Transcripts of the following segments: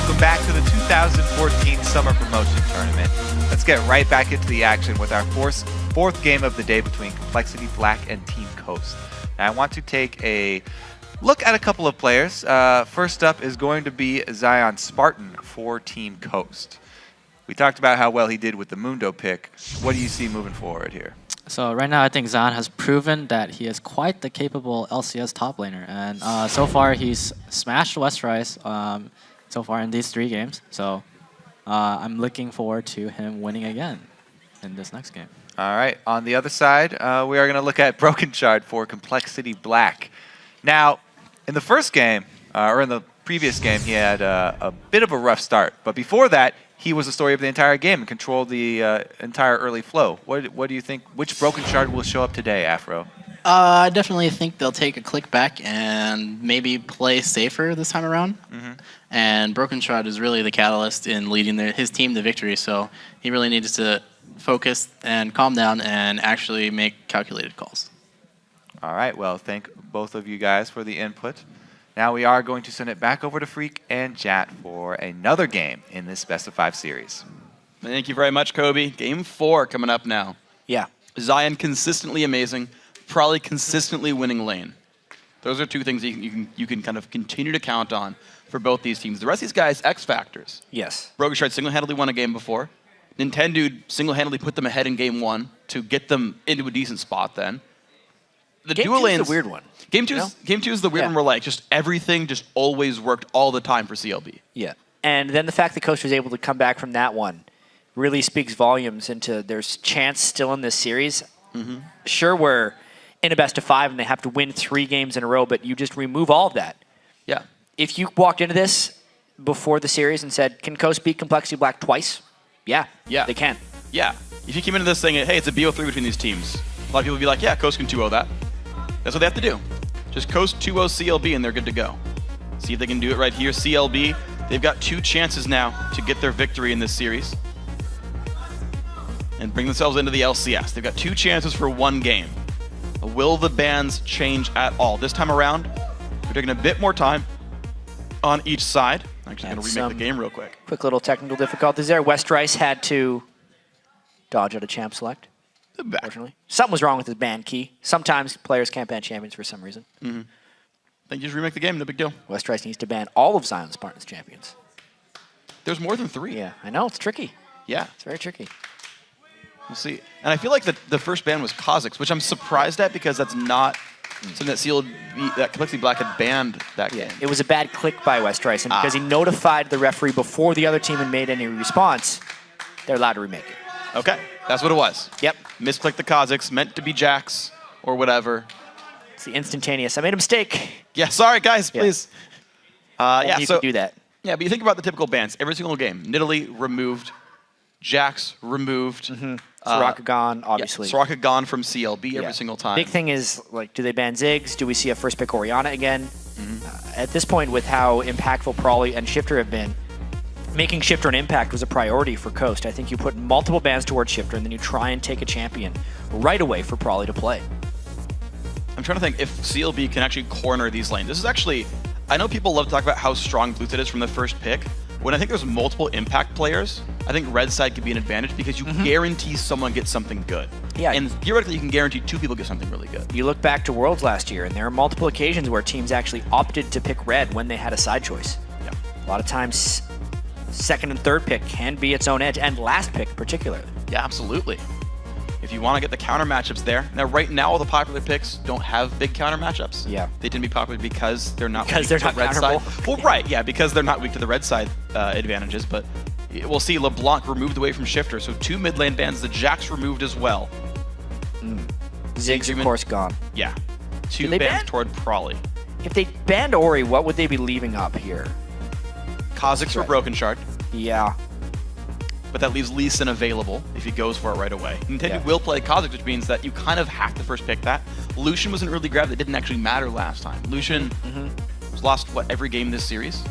Welcome back to the 2014 Summer Promotion Tournament. Let's get right back into the action with our fourth game of the day between compLexity.Black and Team Coast. Now, I want to take a look at a couple of players. First up is going to be ZionSpartan for Team Coast. We talked about how well he did with the Mundo pick. What do you see moving forward here? So right now, I think Zion has proven that he is quite the capable LCS top laner. And so far, he's smashed Westrice so far in these 3 games. So I'm looking forward to him winning again in this next game. All right. On the other side, we are going to look at Brokenshard for compLexity.Black. Now, in the first game, or in the previous game, he had a bit of a rough start. But before that, he was the story of the entire game and controlled the entire early flow. What do you think? Which Brokenshard will show up today, Afro? I definitely think they'll take a click back and maybe play safer this time around. And Brokenshard is really the catalyst in leading his team to victory, so he really needs to focus and calm down and actually make calculated calls. All right, well, thank both of you guys for the input. Now we are going to send it back over to Freak and Jat for another game in this best of 5 series. Thank you very much, Kobe. Game 4 coming up now. Yeah. Zion consistently amazing, probably consistently winning lane. Those are 2 things you can kind of continue to count on for both these teams. The rest of these guys, X factors. Yes. Brokenshard single-handedly won a game before. Nintendude single-handedly put them ahead in game 1 to get them into a decent spot then. The Game dual 2 lanes, is the weird one. Game 2 is the weird one where like just everything just always worked all the time for CLB. Yeah. And then the fact that Coast was able to come back from that one really speaks volumes into there's chance still in this series. Sure, we're in a best of 5 and they have to win 3 games in a row, but you just remove all of that. Yeah. If you walked into this before the series and said, can Coast beat compLexity.Black twice? Yeah. Yeah. They can. Yeah. If you came into this saying, hey, it's a BO3 between these teams, a lot of people would be like, yeah, Coast can 2-0 that. That's what they have to do. Just Coast 2-0 CLB and they're good to go. See if they can do it right here. CLB, they've got 2 chances now to get their victory in this series and bring themselves into the LCS. They've got 2 chances for 1 game. Will the bans change at all? This time around, we're taking a bit more time on each side. I'm actually going to remake the game real quick. Quick little technical difficulties there. Westrice had to dodge out a champ select. Unfortunately. Something was wrong with his ban key. Sometimes players can't ban champions for some reason. Then you just remake the game, no big deal. Westrice needs to ban all of ZionSpartan's champions. There's more than 3. Yeah, I know. It's tricky. Yeah. It's very tricky. We'll see. And I feel like the first ban was Kha'Zix, which I'm surprised at because that's not something that compLexity.Black had banned that game. It was a bad click by Westrice, and because he notified the referee before the other team had made any response, they're allowed to remake it. Okay, that's what it was. Yep. Misclicked the Kha'Zix, meant to be Jax or whatever. It's the instantaneous. I made a mistake. Yeah, sorry guys, please. You can do that. Yeah, but you think about the typical bans. Every single game, Nidalee removed, Jax removed. Soraka gone, obviously. Yeah, Soraka gone from CLB every single time. Big thing is, like, do they ban Ziggs? Do we see a first pick Orianna again? At this point, with how impactful Prawley and Shiptur have been, making Shiptur an impact was a priority for Coast. I think you put multiple bans towards Shiptur, and then you try and take a champion right away for Prawley to play. I'm trying to think if CLB can actually corner these lanes. This is actually, I know people love to talk about how strong Blue Side is from the first pick. When I think there's multiple impact players, I think red side could be an advantage because you guarantee someone gets something good. Yeah. And theoretically, you can guarantee 2 people get something really good. You look back to Worlds last year, and there are multiple occasions where teams actually opted to pick red when they had a side choice. Yeah. A lot of times, second and third pick can be its own edge, and last pick particularly. Yeah, absolutely. If you want to get the counter matchups there. Now, right now, all the popular picks don't have big counter matchups. Yeah. They tend to be popular because they're not weak they're to not red side. counterable. Well, right, yeah, because they're not weak to the red side advantages. But we'll see LeBlanc removed away from Shifter. So 2 mid lane bans. The Jax removed as well. Ziggs, of course, gone. Yeah. 2 they bans ban? toward Prawley. If they banned Ori, what would they be leaving up here? Kha'Zix for Brokenshard. Yeah. But that leaves Leeson available if he goes for it right away. Nintendo will play Kha'Zix, which means that you kind of have to first pick that. Lucian was an early grab that didn't actually matter last time. Lucian was lost, what, every game this series?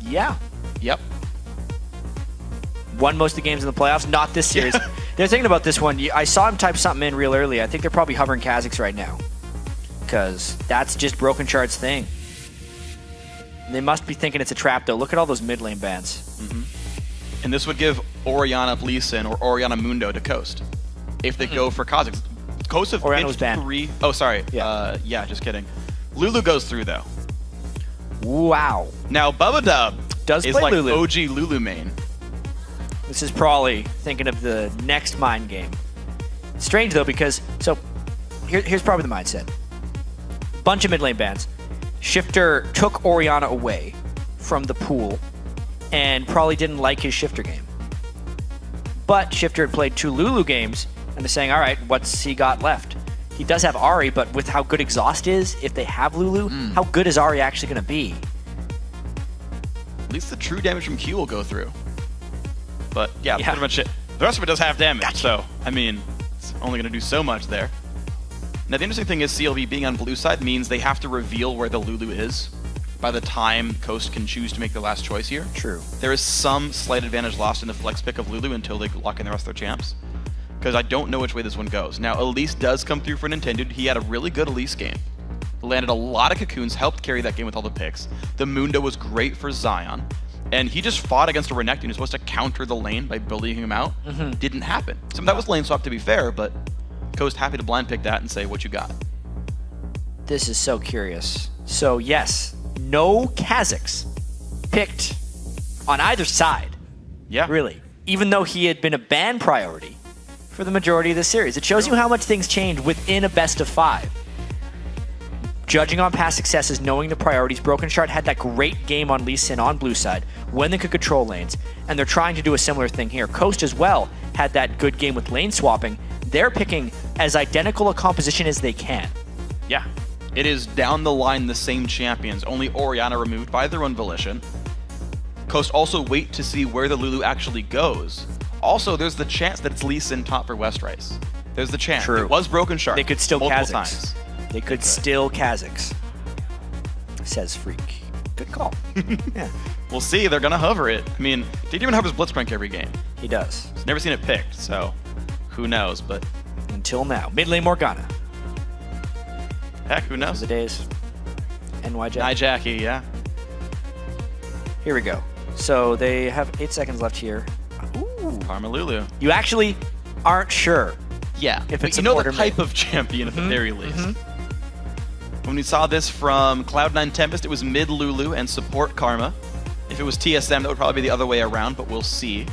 Yeah. Yep. Won most of the games in the playoffs, not this series. They're thinking about this one. I saw him type something in real early. I think they're probably hovering Kha'Zix right now. Because that's just Brokenshard's thing. They must be thinking it's a trap, though. Look at all those mid lane bans. And this would give Orianna Leeson or Orianna Mundo to Coast if they go for Kha'Zix. Coast have Orianna was pinched banned. 3. Oh, sorry. Yeah. Yeah, just kidding. Lulu goes through, though. Wow. Now, Bubbadub Does is play like Lulu. OG Lulu main. This is probably thinking of the next mind game. Strange, though, because... So, here's probably the mindset. Bunch of mid lane bans. Shifter took Orianna away from the pool and probably didn't like his Shifter game. But Shifter had played 2 Lulu games and is saying, all right, what's he got left? He does have Ahri, but with how good Exhaust is, if they have Lulu, how good is Ahri actually going to be? At least the true damage from Q will go through. But yeah, pretty much it. The rest of it does have damage, so, I mean, it's only going to do so much there. Now, the interesting thing is CLB being on blue side means they have to reveal where the Lulu is by the time Coast can choose to make the last choice here. True. There is some slight advantage lost in the flex pick of Lulu until they lock in the rest of their champs, because I don't know which way this one goes. Now, Elise does come through for Nintendo. He had a really good Elise game. Landed a lot of cocoons, helped carry that game with all the picks. The Mundo was great for Zion, and he just fought against a Renekton who's supposed to counter the lane by bullying him out. Didn't happen. Some of that was lane swap, to be fair, but Coast happy to blind pick that and say, what you got? This is so curious. So, yes, no Kha'Zix picked on either side. Yeah. Really. Even though he had been a ban priority for the majority of the series. It shows you how much things change within a best of 5. Judging on past successes, knowing the priorities, Brokenshard had that great game on Lee Sin on blue side when they could control lanes, and they're trying to do a similar thing here. Coast as well had that good game with lane swapping. They're picking as identical a composition as they can. Yeah. It is down the line the same champions, only Orianna removed by their own volition. Coast also wait to see where the Lulu actually goes. Also, there's the chance that it's Lee Sin top for Westrice. There's the chance. True. It was Brokenshard. They could still multiple Kha'Zix. times. They could still Kha'Zix. Says Freak. Good call. Yeah, We'll see. They're going to hover it. I mean, Daydreamin hovers Blitzcrank every game. he does. He's never seen it picked, so who knows? But Until now. Mid lane Morgana. heck, who Those knows? are the days. NY Jack. Hi, Jackie, yeah. Here we go. So they have 8 seconds left here. Ooh. Karma Lulu. You actually aren't sure. Yeah, If but it's you a know the quarter type mid. of champion at the very least. When we saw this from Cloud9 Tempest, it was mid Lulu and support Karma. If it was TSM, that would probably be the other way around, but we'll see.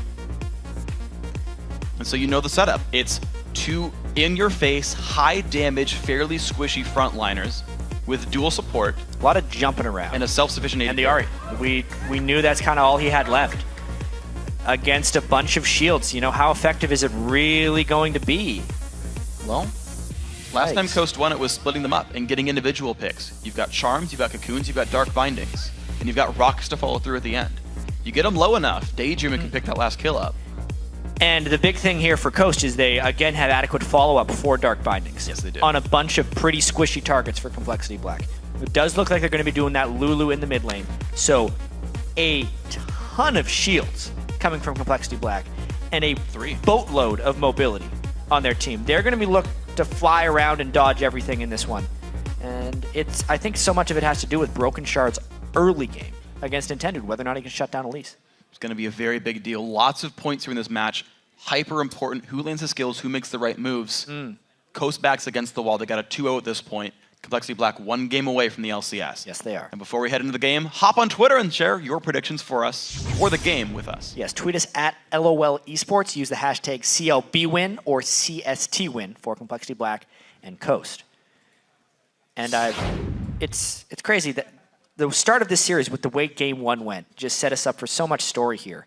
And so you know the setup. It's 2 in-your-face, high-damage, fairly squishy frontliners with dual support A lot of jumping around. and a self-sufficient AD. And the Ahri. We knew that's kind of all he had left. Against a bunch of shields. You know, how effective is it really going to be? Well, last time Yikes. Coast won, it was splitting them up and getting individual picks. You've got Charms, you've got Cocoons, you've got Dark Bindings, and you've got Rocks to follow through at the end. You get them low enough, Daydreamin can pick that last kill up. And the big thing here for Coast is they, again, have adequate follow-up for Dark Bindings. Yes, they do. On a bunch of pretty squishy targets for compLexity.Black. It does look like they're going to be doing that Lulu in the mid lane. So, a ton of shields coming from compLexity.Black and a 3 boatload of mobility on their team. They're going to be looked to fly around and dodge everything in this one. And I think so much of it has to do with Brokenshard's early game against Nintendude, whether or not he can shut down Elise. It's going to be a very big deal. Lots of points here in this match. Hyper important. Who lands the skills? Who makes the right moves? Coast backs against the wall. They got a 2-0 at this point. compLexity.Black 1 game away from the LCS. Yes, they are. And before we head into the game, hop on Twitter and share your predictions for us for the game with us. Yes, tweet us at LOL Esports. Use the hashtag CLBWin or CSTWin for compLexity.Black and Coast. And it's crazy that the start of this series with the way Game 1 went just set us up for so much story here.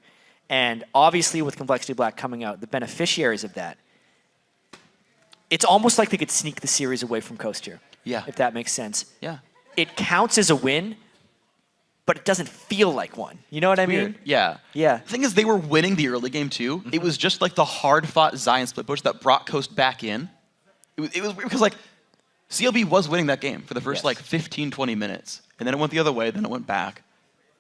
And obviously with compLexity.Black coming out, the beneficiaries of that, it's almost like they could sneak the series away from Coast here. Yeah. If that makes sense. Yeah. It counts as a win, but it doesn't feel like one. You know what I mean? Yeah. Yeah. The thing is, they were winning the early game too. It was just like the hard-fought Zion split push that brought Coast back in. It was weird because like CLB was winning that game for the first Yes. like 15, 20 minutes, and then it went the other way. Then it went back,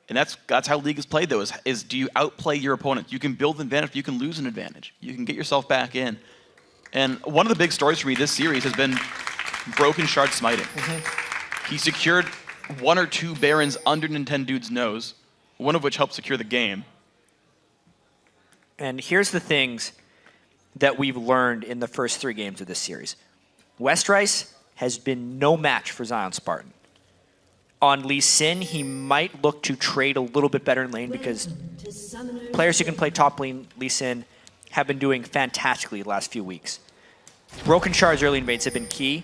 and that's how League is played though. Is do you outplay your opponent? You can build an advantage, but you can lose an advantage. You can get yourself back in. And one of the big stories for me this series has been Brokenshard smiting. He secured 1 or 2 Barons under Nintendude's nose, one of which helped secure the game. And here's the things that we've learned in the first 3 games of this series. Westrice has been no match for ZionSpartan. On Lee Sin, he might look to trade a little bit better in lane because players who can play top lane Lee Sin have been doing fantastically the last few weeks. Brokenshard's early invades have been key.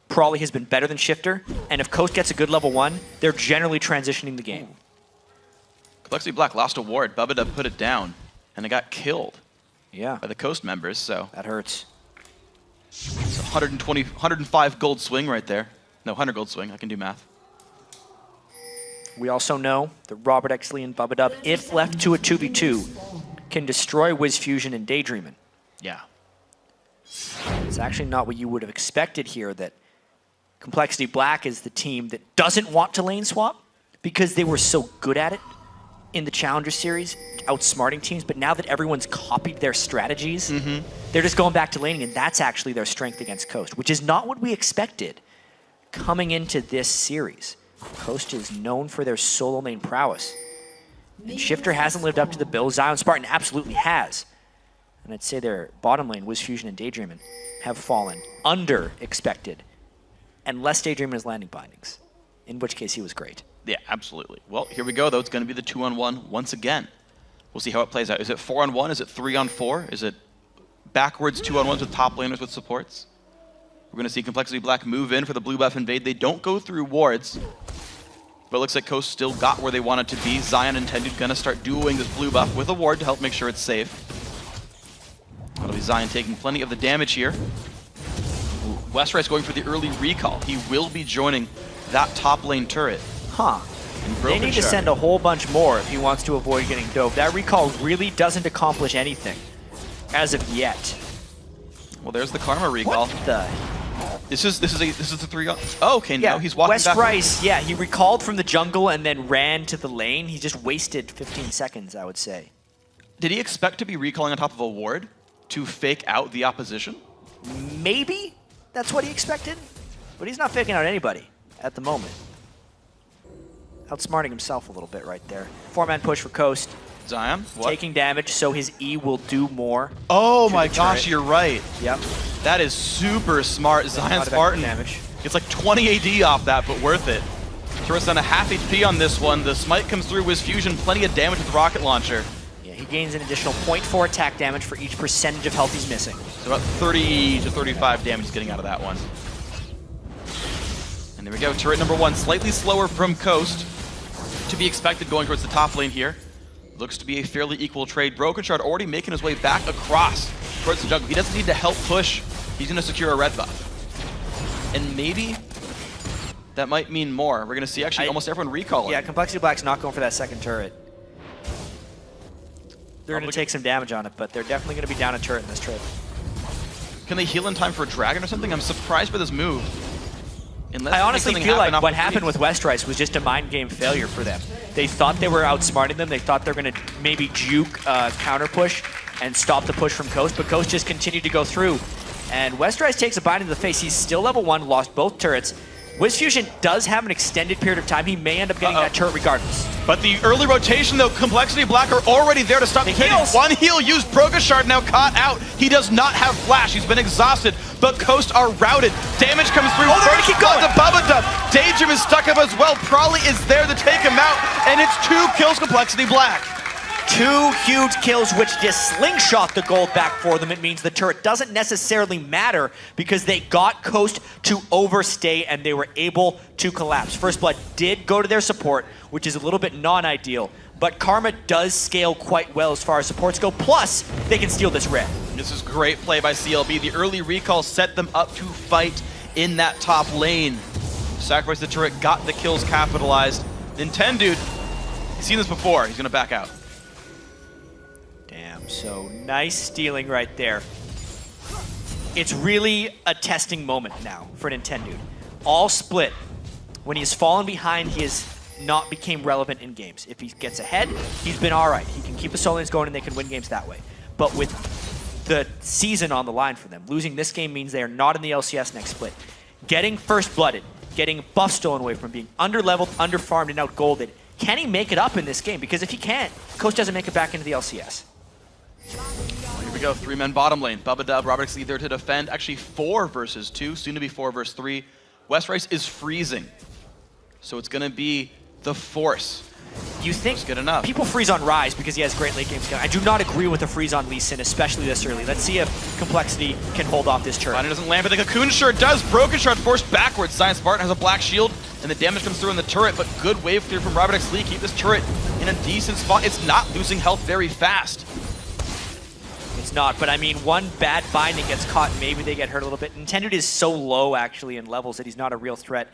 Probably has been better than Shiptur, and if Coast gets a good level 1, they're generally transitioning the game. compLexity.Black lost a ward. Bubbadub put it down, and it got killed by the Coast members, so. That hurts. It's 105 gold swing right there. No, 100 gold swing. I can do math. We also know that ROBERTxLEE and Bubbadub, if left to a 2v2, can destroy WizFujiiN and Daydreamin. Yeah. It's actually not what you would have expected here, that compLexity.Black is the team that doesn't want to lane swap because they were so good at it in the Challenger Series, outsmarting teams, but now that everyone's copied their strategies, they're just going back to laning, and that's actually their strength against Coast, which is not what we expected coming into this series. Coast is known for their solo lane prowess. And Shiptur hasn't lived up to the bill. ZionSpartan absolutely has. And I'd say their bottom lane, WizFujiiN and Daydreamin, have fallen under expected, unless Daydreamin is landing bindings, in which case he was great. Yeah, absolutely. Well, here we go, though. It's going to be the 2-on-1 once again. We'll see how it plays out. Is it 4-on-1? Is it 3-on-4? Is it backwards 2-on-1s with top laners with supports? We're going to see compLexity.Black move in for the blue buff invade. They don't go through wards, but it looks like Coast still got where they wanted to be. Zion and Nintendude going to start dueling this blue buff with a ward to help make sure it's safe. That'll be Zion taking plenty of the damage here. Westrice going for the early recall. He will be joining that top lane turret. Huh. They need to send a whole bunch more if he wants to avoid getting dove. That recall really doesn't accomplish anything as of yet. Well, there's the Karma recall. What the? This is the 3-on. Oh, okay, Yeah, no, he's walking back. Westrice, yeah, he recalled from the jungle and then ran to the lane. He just wasted 15 seconds, I would say. Did he expect to be recalling on top of a ward to fake out the opposition? Maybe that's what he expected, but he's not faking out anybody at the moment. Outsmarting himself a little bit right there. 4-man push for Coast. Zion, what? Taking damage, so his E will do more. Oh my gosh, you're right. Yep. That is super smart. ZionSpartan damage. It's like 20 AD off that, but worth it. Turret's on a half HP on this one. The smite comes through with Fusion, plenty of damage with the rocket launcher. Yeah, he gains an additional 0.4 attack damage for each percentage of health he's missing. So about 30 to 35 damage is getting out of that one. And there we go, turret number 1, slightly slower from Coast. To be expected going towards the top lane here. Looks to be a fairly equal trade. Brokenshard already making his way back across towards the jungle. He doesn't need to help push. He's going to secure a red buff. And maybe that might mean more. We're going to see actually almost everyone recalling. Yeah, compLexity.Black's not going for that second turret. They're going to take some damage on it, but they're definitely going to be down a turret in this trip. Can they heal in time for a dragon or something? I'm surprised by this move. I honestly feel like what happened with Westrice was just a mind game failure for them. They thought they were outsmarting them. They thought they were going to maybe juke counter push and stop the push from Coast, but Coast just continued to go through. And Westrice takes a bite in the face. He's still level 1, lost both turrets. WizFujiiN does have an extended period of time. He may end up getting that turret regardless. But the early rotation, though, compLexity.Black are already there to stop the heals. One heal used. Brokenshard now caught out. He does not have flash. He's been exhausted, but Coast are routed. Damage comes through. Oh, they're going to keep going. The Bubbadub. Daydreamin is stuck up as well. Probably is there to take him out, and it's 2 kills compLexity.Black. 2 huge kills, which just slingshot the gold back for them. It means the turret doesn't necessarily matter because they got Coast to overstay and they were able to collapse. First Blood did go to their support, which is a little bit non-ideal, but Karma does scale quite well as far as supports go, plus they can steal this red. This is great play by CLB. The early recall set them up to fight in that top lane. Sacrifice the turret, got the kills capitalized. Nintendude, he's seen this before, he's gonna back out. Damn, so nice stealing right there. It's really a testing moment now for Nintendude. All split. When he's fallen behind, he has not became relevant in games. If he gets ahead, he's been all right. He can keep the solo lanes going and they can win games that way. But with the season on the line for them, losing this game means they are not in the LCS next split. getting first blooded, getting buff stolen away from him, being under-leveled, under-farmed, and out-golded. Can he make it up in this game? Because if he can't, Coast doesn't make it back into the LCS. Here we go, 3-man bottom lane. Bubbadub, ROBERTxLEE there to defend. Actually 4 versus 2, soon to be 4 versus 3. Westrice is freezing. So it's gonna be the Force. You think good enough. People freeze on Rise because he has great late game skill. I do not agree with the freeze on Lee Sin, especially this early. Let's see if compLexity can hold off this turret. Finally doesn't land, but the Cocoon Shard does. Brokenshard forced backwards. ZionSpartan has a black shield, and the damage comes through in the turret, but good wave clear from ROBERTxLEE. Keep this turret in a decent spot. It's not losing health very fast. It's not, but I mean, one bad binding gets caught, and maybe they get hurt a little bit. Nintendude is so low, actually, in levels that he's not a real threat.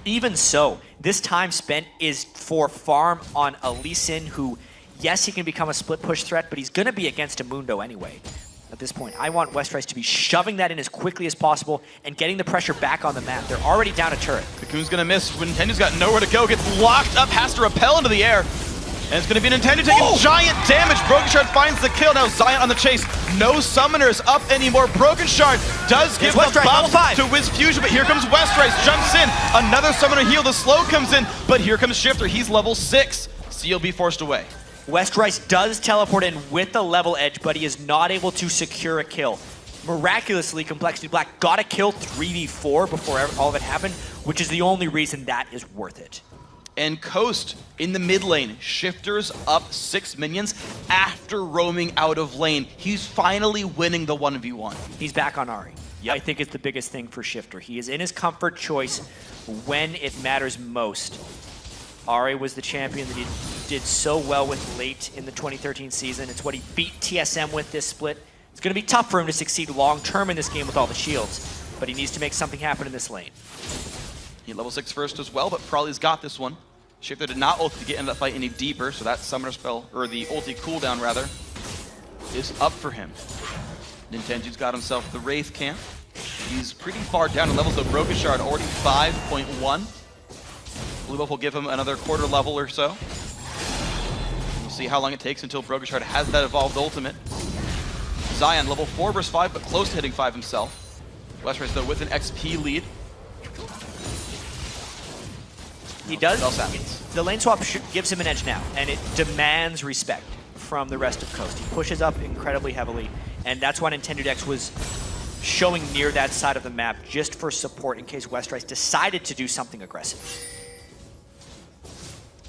Even so, this time spent is for farm on Elise, who, yes, he can become a split push threat, but he's going to be against a Mundo anyway. At this point, I want Westrice to be shoving that in as quickly as possible and getting the pressure back on the map. They're already down a turret. Cocoon's going to miss. Nintendude's got nowhere to go. Gets locked up, has to repel into the air. And it's going to be Nintendude taking giant damage. Brokenshard finds the kill. Now Zion on the chase. No summoners up anymore. Brokenshard does give the buff to WizFujiiN, but here comes Westrice. Jumps in. Another summoner heal. The slow comes in, but here comes Shiptur. He's level 6. CLB forced away. Westrice does teleport in with the level edge, but he is not able to secure a kill. Miraculously, compLexity.Black got a kill 3v4 before all of it happened, which is the only reason that is worth it. And Coast in the mid lane. Shiftur's up 6 minions after roaming out of lane. He's finally winning the 1v1. He's back on Ahri. Yep. I think it's the biggest thing for Shiftur. He is in his comfort choice when it matters most. Ahri was the champion that he did so well with late in the 2013 season. It's what he beat TSM with this split. It's going to be tough for him to succeed long-term in this game with all the shields, but he needs to make something happen in this lane. He level 6 first as well, but Probably's got this one. Shiftur did not ult to get into that fight any deeper, so that summoner spell, or the ulti cooldown rather, is up for him. Nintendude's got himself the Wraith camp. He's pretty far down in levels, though. Brokenshard already 5.1. Blue buff will give him another quarter level or so. We'll see how long it takes until Brokenshard has that evolved ultimate. Zion level 4 versus 5, but close to hitting 5 himself. Westrice, though, with an XP lead. He does. What else happens? The lane swap gives him an edge now, and it demands respect from the rest of Coast. He pushes up incredibly heavily, and that's why NintendudeX was showing near that side of the map just for support in case Westrice decided to do something aggressive.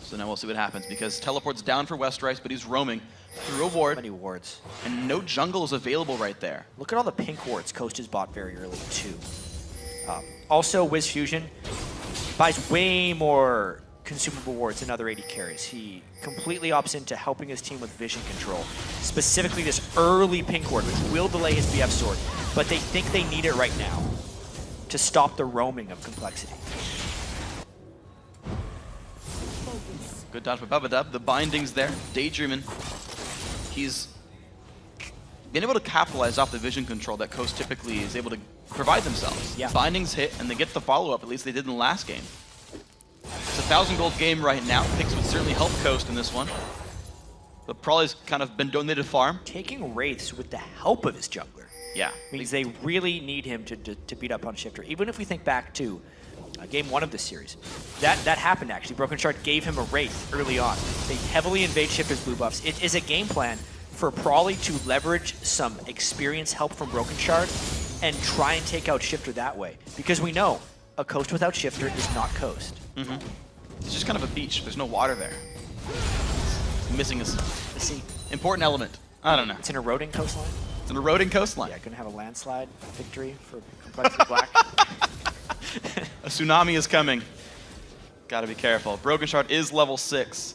So now we'll see what happens, because teleport's down for Westrice, but he's roaming through a ward. Many wards. And no jungle is available right there. Look at all the pink wards Coast has bought very early, too. Also, WizFujiiN buys way more consumable wards than other AD carries. He completely opts into helping his team with vision control. Specifically this early pink ward, which will delay his BF sword, but they think they need it right now to stop the roaming of compLexity. Good dodge by Bubbadub. The binding's there. Daydreamin. He's been able to capitalize off the vision control that Coast typically is able to provide themselves. Yeah. Bindings hit, and they get the follow-up, at least they did in the last game. It's a 1,000 gold game right now. Picks would certainly help Coast in this one. But Probably's kind of been donated farm. Taking Wraiths with the help of his jungler. Yeah. Means they really need him to beat up on Shiftur. Even if we think back to game 1 of this series, that happened actually. Brokenshard gave him a Wraith early on. They heavily invade Shiftur's blue buffs. It is a game plan for Probably to leverage some experience help from Brokenshard and try and take out Shiftur that way. Because we know a Coast without Shiftur is not Coast. Mm-hmm. It's just kind of a beach. There's no water there. It's missing a important element. I don't know. It's an eroding coastline. It's an eroding coastline. Yeah, gonna have a landslide victory for compLexity.Black. A tsunami is coming. Gotta be careful. Brokenshard is level 6.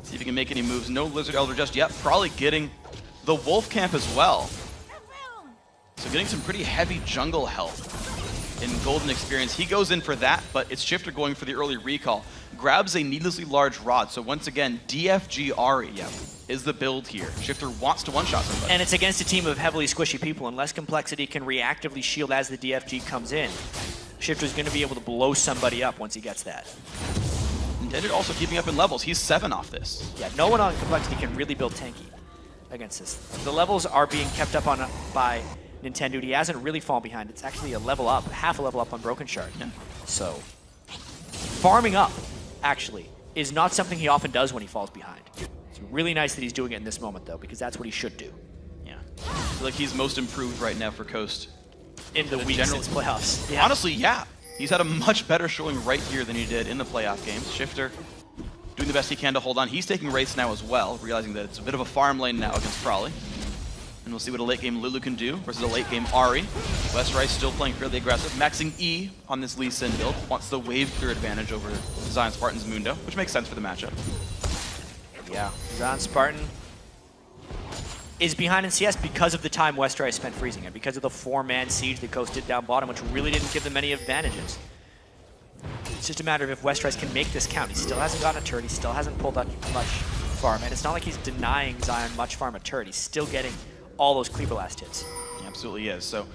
See if he can make any moves. No Lizard Elder just yet. Probably getting the Wolf Camp as well. So getting some pretty heavy jungle health in golden experience. He goes in for that, but it's Shiftur going for the early recall. Grabs a needlessly large rod. So once again, DFG Ahri is the build here. Shiftur wants to one-shot somebody. And it's against a team of heavily squishy people. Unless compLexity can reactively shield as the DFG comes in, Shiftur's going to be able to blow somebody up once he gets that. Nintendude also keeping up in levels. He's 7 off this. Yeah, no one on compLexity can really build tanky against this. The levels are being kept up on by Nintendo, he hasn't really fallen behind. It's actually a level up, half a level up on Brokenshard. Yeah. So, farming up, actually, is not something he often does when he falls behind. It's really nice that he's doing it in this moment, though, because that's what he should do. Yeah. I feel like he's most improved right now for Coast. In the weeks since playoffs. Yeah. Honestly, yeah. He's had a much better showing right here than he did in the playoff games. Shifter doing the best he can to hold on. He's taking race now as well, realizing that it's a bit of a farm lane now against Probably. And we'll see what a late game Lulu can do versus a late game Ahri. Westrice still playing fairly aggressive, maxing E on this Lee Sin build. Wants the wave clear advantage over ZionSpartan's Mundo, which makes sense for the matchup. Yeah, ZionSpartan is behind in CS because of the time Westrice spent freezing it, because of the 4-man siege that Coast did down bottom, which really didn't give them any advantages. It's just a matter of if Westrice can make this count. He still hasn't gotten a turret, he still hasn't pulled up much farm, and it's not like he's denying Zion much farm a turret. He's still getting all those Cleaver last hits. He absolutely is. So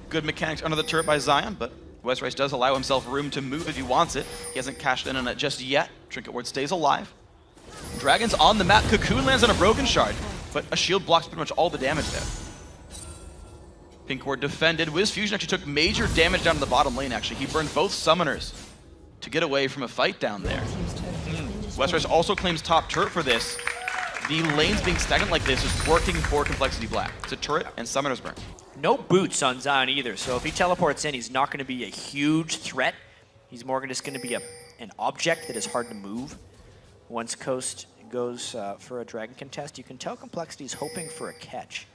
good mechanics under the turret by Zion, but Westrice does allow himself room to move if he wants it. He hasn't cashed in on it just yet. Trinket Ward stays alive. Dragon's on the map. Cocoon lands on a Brokenshard, but a shield blocks pretty much all the damage there. Pink Ward defended. WizFujiiN actually took major damage down to the bottom lane, actually. He burned both summoners to get away from a fight down there. Westrice also claims top turret for this. The lanes being stagnant like this is working for compLexity.Black. It's a turret and summoners burn. No boots on Zion either, so if he teleports in, he's not going to be a huge threat. He's more just going to be an object that is hard to move. Once Coast goes for a dragon contest, you can tell compLexity is hoping for a catch.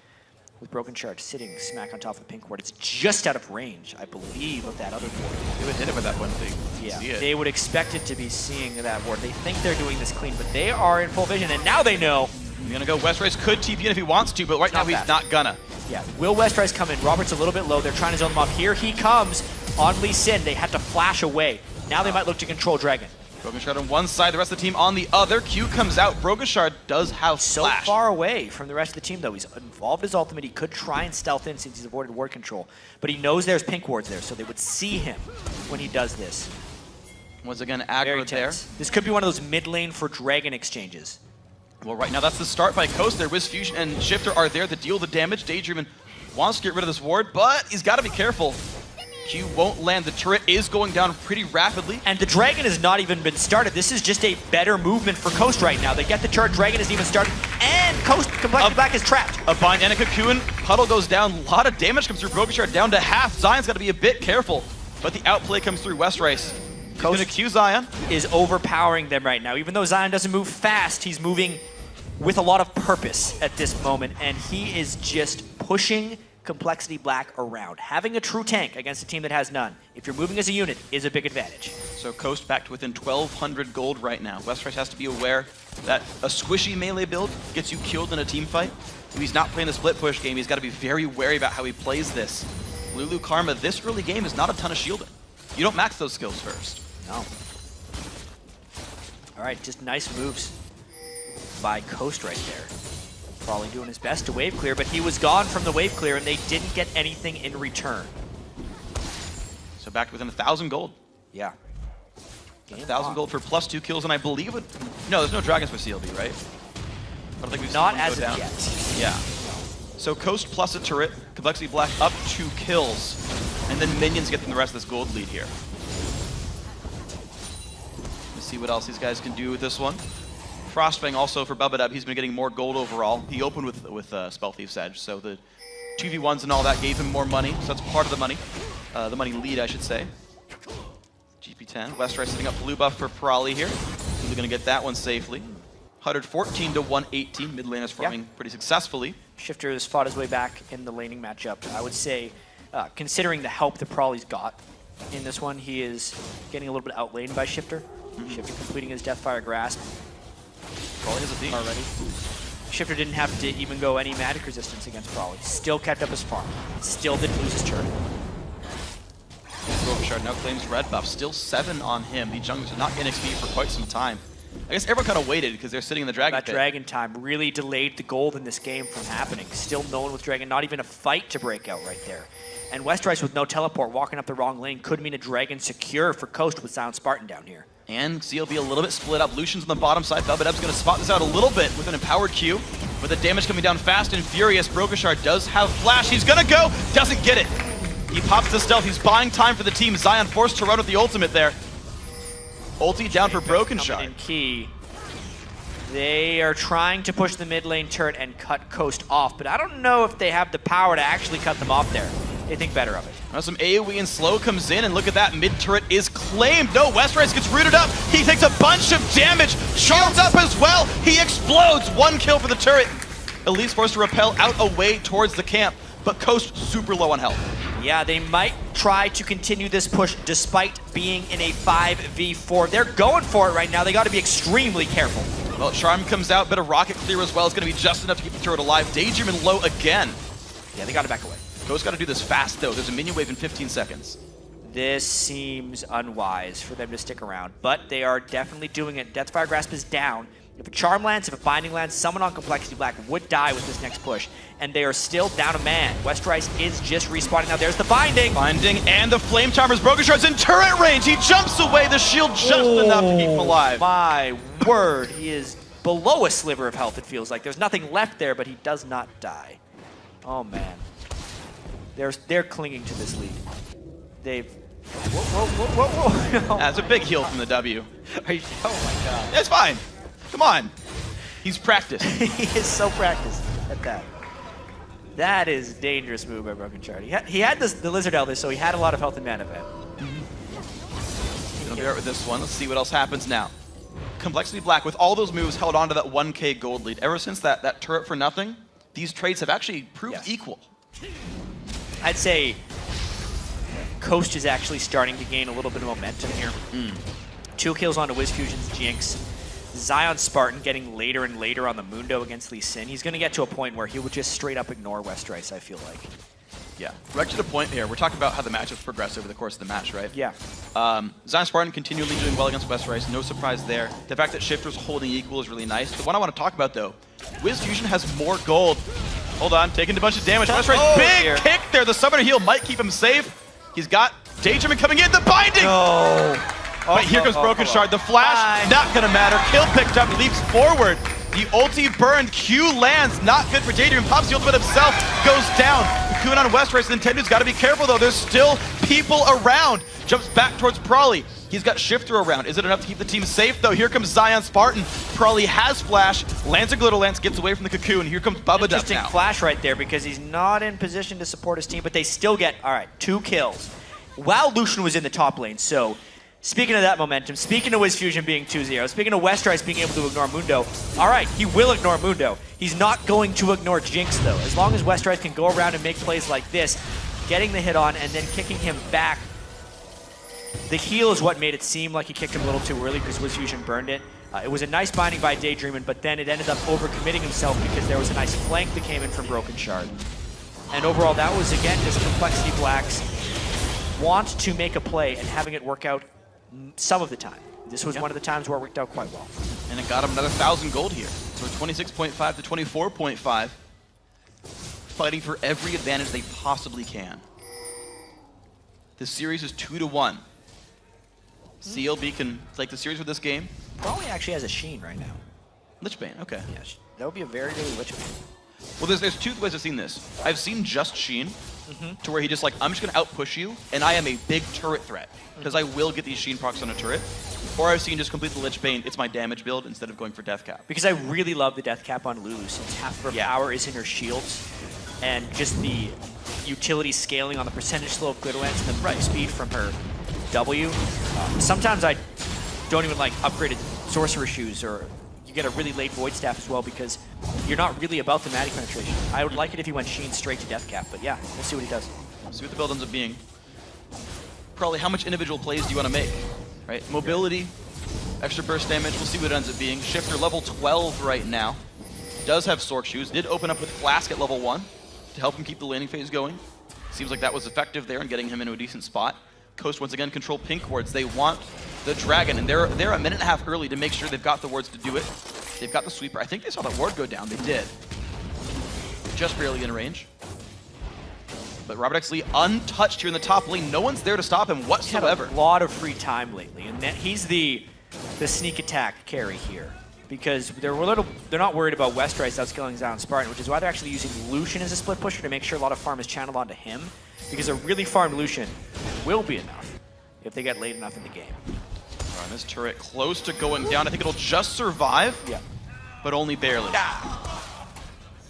With Brokenshard sitting smack on top of the pink ward. It's just out of range, I believe, of that other ward. They would hit it with that one thing. Yeah, they would expect it to be seeing that ward. They think they're doing this clean, but they are in full vision, and now they know. He's gonna go. Westrice could TP in if he wants to, but right now he's not gonna. Yeah, will Westrice come in? Robert's a little bit low. They're trying to zone them off. Here he comes on Lee Sin. They had to flash away. Now they might look to control Dragon. Brokenshard on one side, the rest of the team on the other. Q comes out. Brokenshard does have flash. So far away from the rest of the team, though. He's involved his ultimate. He could try and stealth in since he's avoided ward control. But he knows there's pink wards there, so they would see him when he does this. Once again, aggro there. This could be one of those mid lane for Dragon exchanges. Well, right now that's the start by Coast there. WizFujiiN and Shiftur are there to deal the damage. Daydreamin wants to get rid of this ward, but he's got to be careful. Q won't land. The turret is going down pretty rapidly. And the Dragon has not even been started. This is just a better movement for Coast right now. They get the turret, Dragon isn't even started, and Coast compLexity.Black is trapped. A bind and a cocoon. Puddle goes down. A lot of damage comes through. Brokenshard down to half. Zion's got to be a bit careful, but the outplay comes through. Westrice he's going to Q Zion. Is overpowering them right now. Even though Zion doesn't move fast, he's moving with a lot of purpose at this moment, and he is just pushing compLexity.Black around. Having a true tank against a team that has none, if you're moving as a unit, is a big advantage. So Coast back to within 1,200 gold right now. Westrice has to be aware that a squishy melee build gets you killed in a team fight. If he's not playing the split push game, he's got to be very wary about how he plays this. Lulu Karma, this early game is not a ton of shielding. You don't max those skills first. No. All right, just nice moves by Coast right there. Probably doing his best to wave clear, but he was gone from the wave clear and they didn't get anything in return. So back within 1,000 gold. Yeah. 1,000 gold for +2 kills, and I believe it. No, there's no dragons for CLB, right? I don't think we've Not seen one as go of down. yet. Yeah. So Coast plus a turret, compLexity.Black up 2 kills, and then minions get them the rest of this gold lead here. Let's see what else these guys can do with this one. Frostfang also for Bubbadub, he's been getting more gold overall. He opened with Spell Thief's Edge, so the 2v1s and all that gave him more money, so that's part of the money lead, I should say. GP10, Westrice setting up blue buff for Probably here. He's gonna get that one safely. 114 to 118, mid laners farming pretty successfully. Shiftur has fought his way back in the laning matchup. I would say, considering the help that Probably's got in this one, he is getting a little bit outlaned by Shiftur. Shiftur completing his Deathfire Grasp. Probably has a theme already. Shiftur didn't have to even go any magic resistance against Probably. Still kept up his farm. Still didn't lose his turret. Brokenshard now claims red buff. Still 7 on him. The junglers are not getting XP for quite some time. I guess everyone kind of waited because they're sitting in the dragon pit. That dragon time really delayed the gold in this game from happening. Still no one with dragon, not even a fight to break out right there. And Westrice with no teleport walking up the wrong lane could mean a dragon secure for Coast with ZionSpartan down here. And CLB a little bit split up. Lucian's on the bottom side. Bubbadub's going to spot this out a little bit with an empowered Q. But the damage coming down fast and furious. Brokenshard does have flash. He's gonna go, doesn't get it. He pops the stealth. He's buying time for the team. Zion forced to run with the ultimate there. Ulti down for Brokenshard. Key. They are trying to push the mid lane turret and cut Coast off, but I don't know if they have the power to actually cut them off there. They think better of it. Now some AoE and slow comes in, and look at that, mid turret is claimed. No, Westrice gets rooted up. He takes a bunch of damage, charms up as well. He explodes, 1 kill for the turret. Elise forced to repel out away towards the camp, but Coast super low on health. Yeah, they might try to continue this push despite being in a 5v4. They're going for it right now. They got to be extremely careful. Well, Charm comes out, bit of rocket clear as well. It's going to be just enough to keep the turret alive. Daydreamin low again. Yeah, they got to back away. Coast got to do this fast, though. There's a minion wave in 15 seconds. This seems unwise for them to stick around, but they are definitely doing it. Deathfire Grasp is down. If a Charm lands, if a Binding lands, someone on compLexity.Black would die with this next push, and they are still down a man. Westrice is just respawning. Now there's the Binding. Binding and the Flame Charmers. Brokenshard's in turret range. He jumps away. The shield just enough to keep him alive. My word, he is below a sliver of health, it feels like. There's nothing left there, but he does not die. Oh, man. They're clinging to this lead. They've... Whoa. No. That's a big heal from the W. Are you... Oh, my God. It's fine. Come on. He's practiced. He is so practiced at that. That is a dangerous move by Brokenshard. He had the Lizard Elder, so he had a lot of health and mana event. Gonna be right with this one. Let's see what else happens now. compLexity.Black, with all those moves, held on to that 1k gold lead. Ever since that turret for nothing, these trades have actually proved equal. I'd say Coast is actually starting to gain a little bit of momentum here. 2 kills onto WizFujiiN's Jinx. ZionSpartan getting later and later on the Mundo against Lucian. He's going to get to a point where he would just straight up ignore Westrice, I feel like. Yeah, right to the point here. We're talking about how the matchups progress over the course of the match, right? Yeah. ZionSpartan continually doing well against Westrice. No surprise there. The fact that Shiptur's holding equal is really nice. The one I want to talk about, though, WizFujiiN has more gold. Hold on, taking a bunch of damage. Westrice, big kick there. The summoner heal might keep him safe. He's got Daydreamin coming in. The binding! No. But here comes Brokenshard. The flash, not gonna matter. Kill picked up, leaps forward. The ulti burned, Q lands, not good for Daydreamin. Pops the ultimate himself, goes down. Cocoon on Westrice. Nintendude's gotta be careful though. There's still people around. Jumps back towards Probably. He's got Shiptur around. Is it enough to keep the team safe though? Here comes ZionSpartan. Probably has flash, lands a Glitter Lance, gets away from the Cocoon. Here comes Bubbadub Interesting now. flash right there because he's not in position to support his team, but they still get, all right, 2 kills. While Lucian was in the top lane, so speaking of that momentum, speaking of WizFujiiN being 2-0, speaking of Westrice being able to ignore Mundo, all right, he will ignore Mundo. He's not going to ignore Jinx, though. As long as Westrice can go around and make plays like this, getting the hit on and then kicking him back, the heal is what made it seem like he kicked him a little too early because WizFujiiN burned it. It was a nice binding by Daydreamin, but then it ended up overcommitting himself because there was a nice flank that came in from Brokenshard. And overall, that was, again, just compLexity.Black's want to make a play and having it work out some of the time. This was one of the times where it worked out quite well. And it got him another 1,000 gold here. So 26.5 to 24.5. Fighting for every advantage they possibly can. This series is 2-1. CLB can take the series with this game. Probably actually has a Sheen right now. Lichbane, okay. Yeah, that would be a very early Lichbane. Well, there's 2 ways I've seen this. I've seen just Sheen, to where he just like, I'm just going to outpush you, and I am a big turret threat, because I will get these Sheen procs on a turret. Or I've seen just complete the Lichbane, it's my damage build, instead of going for Death Cap. Because I really love the Death Cap on Lulu, since half of her power is in her shields, and just the utility scaling on the percentage slow of Glitter Lance and the right speed from her W. Sometimes I don't even like upgraded Sorcerer Shoes, or you get a really late Void Staff as well, because you're not really about the Maddie penetration. I would like it if he went Sheen straight to Death Cap, but yeah, we'll see what he does. See what the build ends up being. Probably how much individual plays do you want to make, right? Mobility, extra burst damage, we'll see what it ends up being. Shiptur level 12 right now. Does have Sorc Shoes, did open up with Flask at level 1 to help him keep the laning phase going. Seems like that was effective there in getting him into a decent spot. Coast once again control pink wards. They want the dragon, and they're a minute and a half early to make sure they've got the wards to do it. They've got the sweeper. I think they saw the ward go down. They did. Just barely in range. But ROBERTxLEE untouched here in the top lane. No one's there to stop him whatsoever. He's had a lot of free time lately, and he's the sneak attack carry here. because they're not worried about Westrice outscaling ZionSpartan, which is why they're actually using Lucian as a split pusher to make sure a lot of farm is channeled onto him, because a really farmed Lucian will be enough if they get late enough in the game. All right, this turret close to going down. I think it'll just survive, Yeah. but only barely.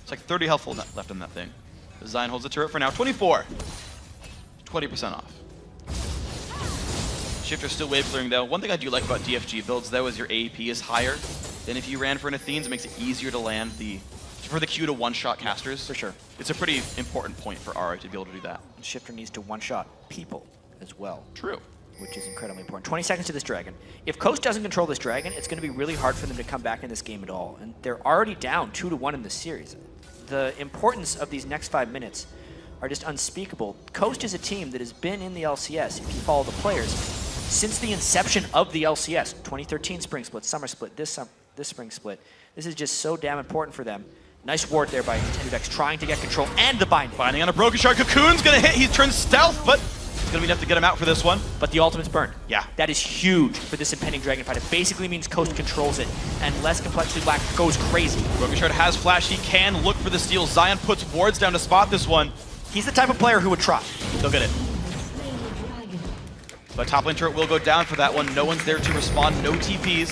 It's like 30 health left in that thing. Zion holds the turret for now. 24. 20% off. Shifter still wave clearing though. One thing I do like about DFG builds though is your AEP is higher than if you ran for an Athens. It makes it easier to land for the Q to one-shot casters. For sure. It's a pretty important point for Ahri to be able to do that. And Shifter needs to one-shot people as well. True. Which is incredibly important. 20 seconds to this dragon. If Coast doesn't control this dragon, it's going to be really hard for them to come back in this game at all. And they're already down 2-1 in this series. The importance of these next 5 minutes are just unspeakable. Coast is a team that has been in the LCS, if you follow the players, since the inception of the LCS. 2013 spring split, summer split, this spring split. This is just so damn important for them. Nice ward there by NintendudeX, trying to get control and the binding. Binding on a Brokenshard. Cocoon's going to hit. He turns stealth, but it's going to be enough to get him out for this one. But the ultimate's burned. Yeah. That is huge for this impending dragon fight. It basically means Coast controls it, and less compLexity.Black goes crazy. Brokenshard has flash. He can look for the steal. Zion puts wards down to spot this one. He's the type of player who would try. He'll get it. But top lane turret will go down for that one. No one's there to respond. No TPs.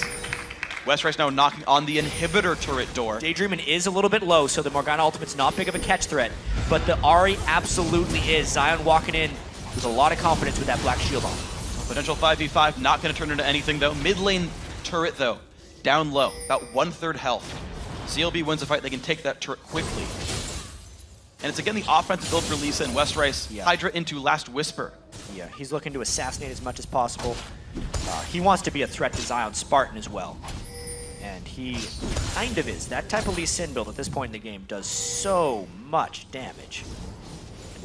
Westrice now knocking on the inhibitor turret door. Daydreamin is a little bit low, so the Morgana ultimate's not big of a catch threat. But the Ahri absolutely is. Zion walking in with a lot of confidence with that black shield on. Potential 5v5, not going to turn into anything though. Mid lane turret though, down low, about 1/3 health. CLB wins the fight, they can take that turret quickly. And it's again the offensive build for Elise and Westrice. Yeah. Hydra into Last Whisper. Yeah, he's looking to assassinate as much as possible. He wants to be a threat to ZionSpartan as well. And he kind of is. That type of Lee Sin build at this point in the game does so much damage.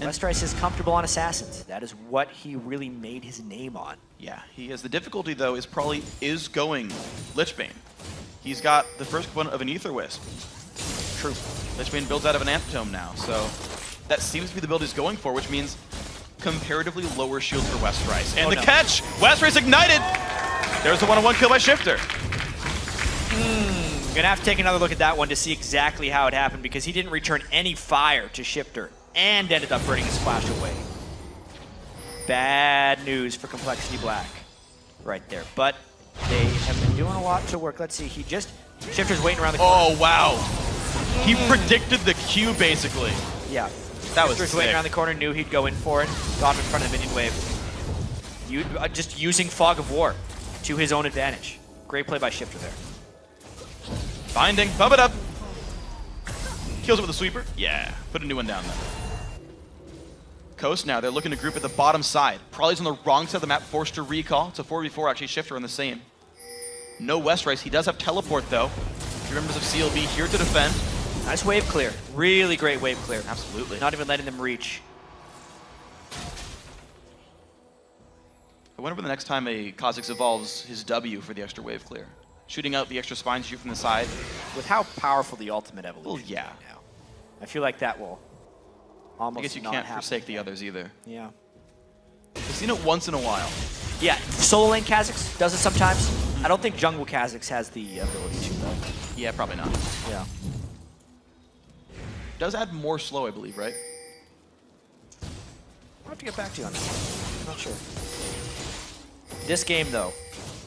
And Westrice is comfortable on assassins. That is what he really made his name on. Yeah, he is. The difficulty though is probably going Lichbane. He's got the first component of an Ether Wisp. True. Lichbane builds out of an Antitome now, so that seems to be the build he's going for, which means comparatively lower shield for Westrice. And catch! Westrice ignited! There's the 1-on-1 kill by Shifter. Gonna have to take another look at that one to see exactly how it happened, because he didn't return any fire to Shifter and ended up burning his flash away. Bad news for compLexity.Black right there. But they have been doing a lot to work. Let's see, Shifter's waiting around the corner. Oh, wow. He predicted the Q, basically. Yeah. That was Shifter's sick. waiting around the corner, knew he'd go in for it, got in front of the minion wave. Just using Fog of War to his own advantage. Great play by Shifter there. Binding, Bubbadub. Kills it with a sweeper. Yeah, put a new one down there. Coast now, they're looking to group at the bottom side. Probably's on the wrong side of the map, forced to recall. It's a 4v4, actually, Shifter on the same. No Westrice, he does have teleport though. Three members of CLB here to defend. Nice wave clear. Really great wave clear. Absolutely. Not even letting them reach. I wonder when the next time a Kha'Zix evolves his W for the extra wave clear. Shooting out the extra spine shoot from the side. With how powerful the ultimate evolution Well, is yeah. right now, I feel like that will almost I guess you not can't happen forsake the again. others either. Yeah. We've seen it once in a while. Yeah, solo lane Kha'Zix does it sometimes. I don't think jungle Kha'Zix has the ability to though. Yeah, probably not. Yeah. Does add more slow, I believe, right? I'll have to get back to you on that. I'm not sure. This game though,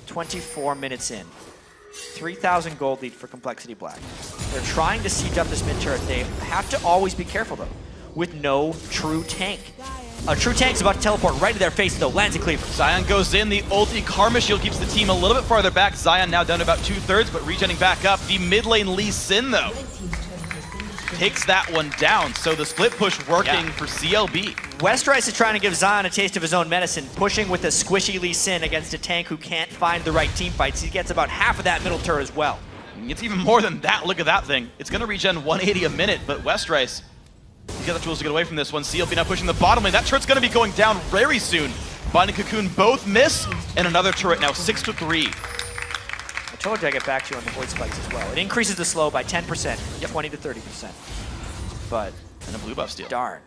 24 minutes in. 3,000 gold lead for compLexity.Black. They're trying to siege up this mid turret. They have to always be careful though, with no true tank. A true tank's about to teleport right to their face though, lands a cleaver. Zion goes in, the ulti Karma Shield keeps the team a little bit farther back. Zion now down to about 2/3, but regenning back up. The mid lane Lee Sin though takes that one down, so the split push working for CLB. Westrice is trying to give Zion a taste of his own medicine, pushing with a squishy Lee Sin against a tank who can't find the right team fights. He gets about half of that middle turret as well. It's even more than that. Look at that thing. It's going to regen 180 a minute, but Westrice, he's got the tools to get away from this one. CLB now pushing the bottom lane. That turret's going to be going down very soon. Binding Cocoon both miss, and another turret now 6-3. I told you I'd get back to you on the void spikes as well. It increases the slow by 10%, 20 to 30%. But, And a blue buff steal. darn.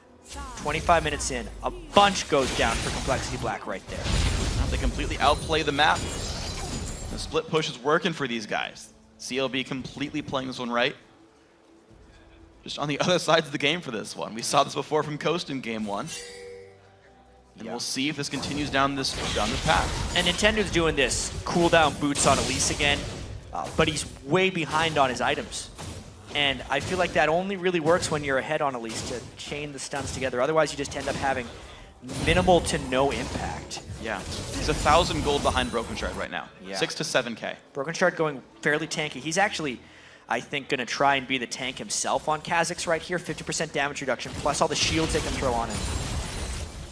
25 minutes in, a bunch goes down for compLexity.Black right there. Now they completely outplay the map. The split push is working for these guys. CLB completely playing this one right. Just on the other sides of the game for this one. We saw this before from Coast in game 1. And we'll see if this continues down this path. And Nintendude's doing this cooldown boots on Elise again, but he's way behind on his items. And I feel like that only really works when you're ahead on Elise to chain the stuns together. Otherwise, you just end up having minimal to no impact. Yeah, he's 1,000 gold behind Brokenshard right now. Yeah. 6 to 7K. Brokenshard going fairly tanky. He's actually, I think, going to try and be the tank himself on Kha'Zix right here. 50% damage reduction, plus all the shields they can throw on him.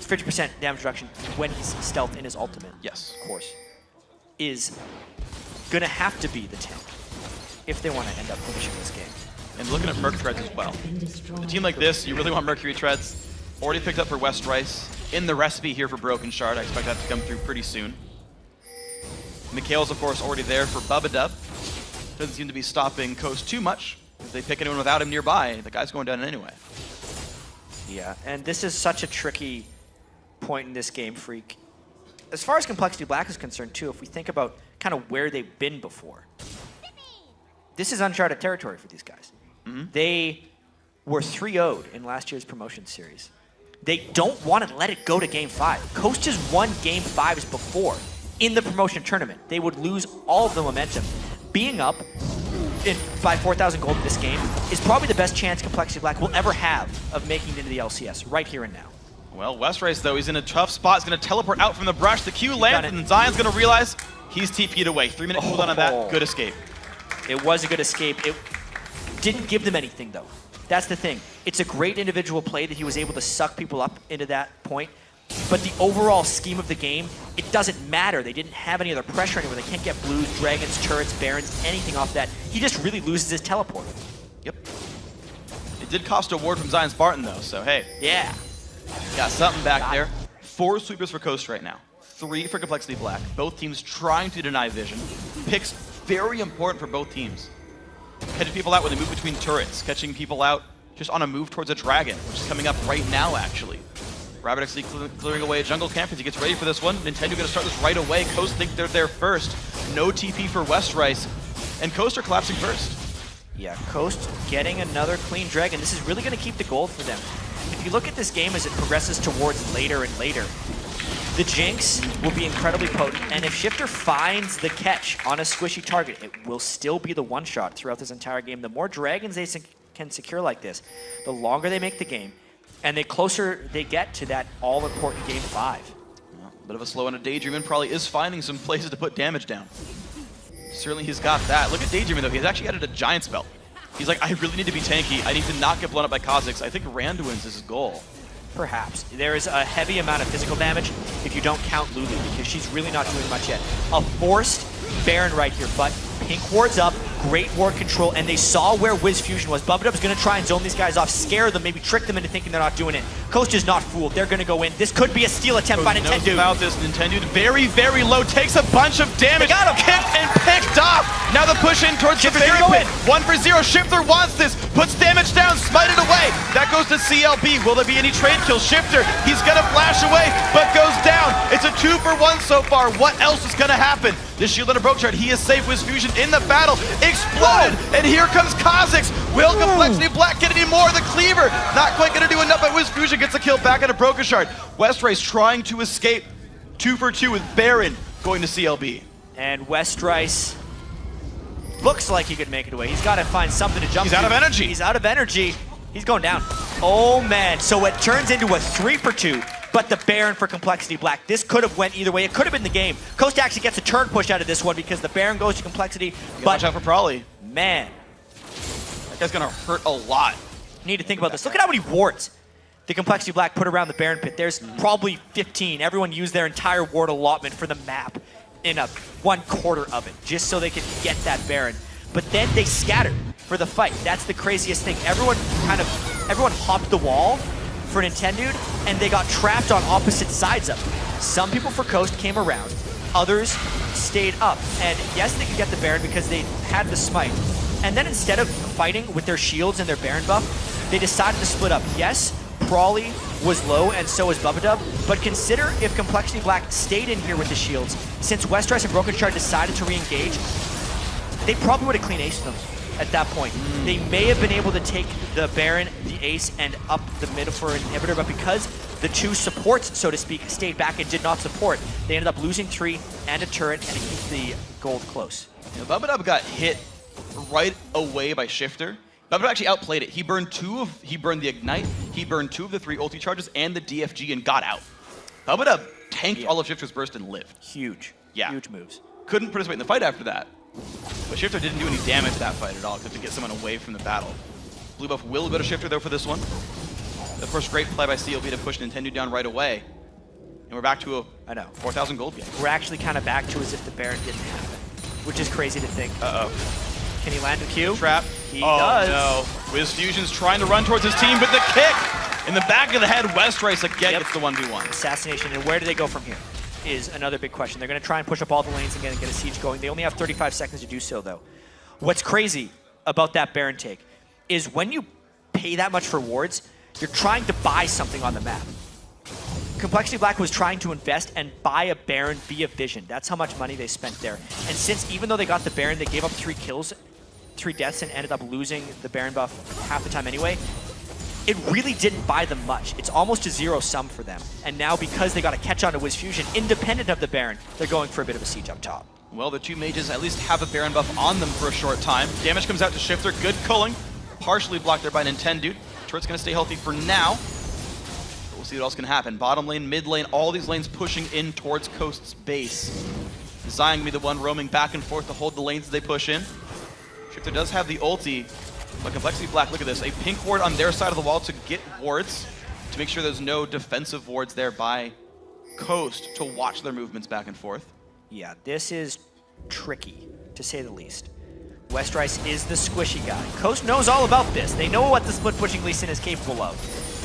50% damage reduction when he's stealth in his ultimate. Yes. Of course. Is going to have to be the tank if they want to end up finishing this game. And looking at Merc Treads as well. A team like this, you really want Mercury Treads. Already picked up for Westrice. In the recipe here for Brokenshard. I expect that to come through pretty soon. Mikhail's, of course, already there for Bubbadub. Doesn't seem to be stopping Coast too much. If they pick anyone without him nearby, the guy's going down anyway. Yeah, and this is such a tricky point in this game, Freak. As far as compLexity.Black is concerned, too, if we think about kind of where they've been before, this is uncharted territory for these guys. They were 3-0'd in last year's promotion series. They don't want to let it go to Game 5. Coast has won Game 5s before in the promotion tournament. They would lose all of the momentum. Being up by 4,000 gold in this game is probably the best chance compLexity.Black will ever have of making it into the LCS, right here and now. Well, Westrice, though, he's in a tough spot. He's going to teleport out from the brush. The Q lands, and Zion's going to realize he's TP'd away. 3-minute cooldown on that. Good escape. It was a good escape. It didn't give them anything, though. That's the thing. It's a great individual play that he was able to suck people up into that point. But the overall scheme of the game, it doesn't matter. They didn't have any other pressure anywhere. They can't get blues, dragons, turrets, barons, anything off that. He just really loses his teleport. Yep. It did cost a ward from ZionSpartan, though, so hey. Yeah. Got something back there. 4 sweepers for Coast right now. 3 for compLexity.Black. Both teams trying to deny vision. Picks very important for both teams. Catching people out when they move between turrets. Catching people out just on a move towards a dragon, which is coming up right now, actually. ROBERTxLEE clearing away a jungle camp as he gets ready for this one. Nintendo going to start this right away. Coast think they're there first. No TP for Westrice. And Coast are collapsing first. Yeah, Coast getting another clean dragon. This is really going to keep the gold for them. If you look at this game as it progresses towards later and later, the Jinx will be incredibly potent, and if Shiptur finds the catch on a squishy target, it will still be the one-shot throughout this entire game. The more dragons they can secure like this, the longer they make the game, and the closer they get to that all-important Game 5. Well, a bit of a slow on a Daydreamin probably is finding some places to put damage down. Certainly he's got that. Look at Daydreamin, though. He's actually added a giant spell. He's like, I really need to be tanky. I need to not get blown up by Kha'Zix. I think Randuin's is his goal. Perhaps. There is a heavy amount of physical damage if you don't count Lulu, because she's really not doing much yet. A forced Baron right here, but Pink ward's up, great ward control, and they saw where WizFujiiN was. Bubbadub's going to try and zone these guys off, scare them, maybe trick them into thinking they're not doing it. Coast is not fooled. They're going to go in. This could be a steal attempt by Nintendude. About this, Nintendude very, very low, takes a bunch of damage. Got him. Kicked and picked off. Now the push in towards Shiptur's the fairy gonna pit. 1-for-0. Shiptur wants this, puts damage down, smite it away. That goes to CLB. Will there be any trade kill? Shiptur, he's going to flash away, but goes down. It's a 2-for-1 so far. What else is going to happen? The shield on a Brokenshard, he is safe. WizFujiiN in the battle, exploded, and here comes Kha'Zix. Will compLexity.Black get any more? The cleaver, not quite gonna do enough, but WizFujiiN gets a kill back at a Brokenshard. Westrice trying to escape, 2-for-2 with Baron going to CLB. And Westrice looks like he could make it away. He's gotta find something to jump to. He's out of energy. He's out of energy. He's going down. Oh man, so it turns into a 3-for-2. But the Baron for compLexity.Black. This could have went either way. It could have been the game. Coast actually gets a turn push out of this one because the Baron goes to compLexity. But watch out for Prolly. Man, that guy's gonna hurt a lot. You need to think about this. Look at how many wards the compLexity.Black put around the Baron pit. There's probably 15. Everyone used their entire ward allotment for the map in a 1/4 of it, just so they could get that Baron. But then they scattered for the fight. That's the craziest thing. Everyone hopped the wall for Nintendude, and they got trapped on opposite sides of it. Some people for Coast came around, others stayed up. And yes, they could get the Baron because they had the smite. And then instead of fighting with their shields and their Baron buff, they decided to split up. Yes, Prolly was low and so was Bubbadub, but consider if compLexity.Black stayed in here with the shields, since Westrice and Brokenshard decided to re-engage, they probably would have clean aced them at that point. They may have been able to take the Baron, the Ace, and up the middle for an inhibitor, but because the two supports, so to speak, stayed back and did not support, they ended up losing 3 and a turret, and it keeps the gold close. Bubbadub got hit right away by Shiftur. Bubbadub actually outplayed it. He burned the Ignite, he burned 2 of the 3 ulti charges and the DFG and got out. Bubbadub tanked all of Shiftur's burst and lived. Huge. Yeah. Huge moves. Couldn't participate in the fight after that. But Shiftur didn't do any damage that fight at all, except to get someone away from the battle. Blue buff will go to Shiftur though for this one. Of course, great play by CLB to push Nintendu down right away. And we're back to a 4,000 gold game. We're actually kind of back to as if the Baron didn't happen, which is crazy to think. Uh-oh. Can he land a Q? Trap. He does. No. WizFujiiN's trying to run towards his team, but the kick in the back of the head, Westrice again gets the 1v1. Assassination, and where do they go from here is another big question. They're going to try and push up all the lanes again and get a siege going. They only have 35 seconds to do so, though. What's crazy about that Baron take is when you pay that much for wards, you're trying to buy something on the map. compLexity.Black was trying to invest and buy a Baron via Vision. That's how much money they spent there. And since even though they got the Baron, they gave up 3 kills, 3 deaths, and ended up losing the Baron buff half the time anyway, it really didn't buy them much. It's almost a zero sum for them. And now because they got to catch on to WizFujiiN, independent of the Baron, they're going for a bit of a siege up top. Well, the 2 mages at least have a Baron buff on them for a short time. Damage comes out to Shiftur. Good culling. Partially blocked there by Nintendude. Turret's going to stay healthy for now. But we'll see what else can happen. Bottom lane, mid lane, all these lanes pushing in towards Coast's base. Zion going to be the one roaming back and forth to hold the lanes as they push in. Shiftur does have the ulti. But compLexity.Black, look at this. A pink ward on their side of the wall to get wards, to make sure there's no defensive wards there by Coast to watch their movements back and forth. Yeah, this is tricky, to say the least. Westrice is the squishy guy. Coast knows all about this. They know what the split-pushing Lucian is capable of.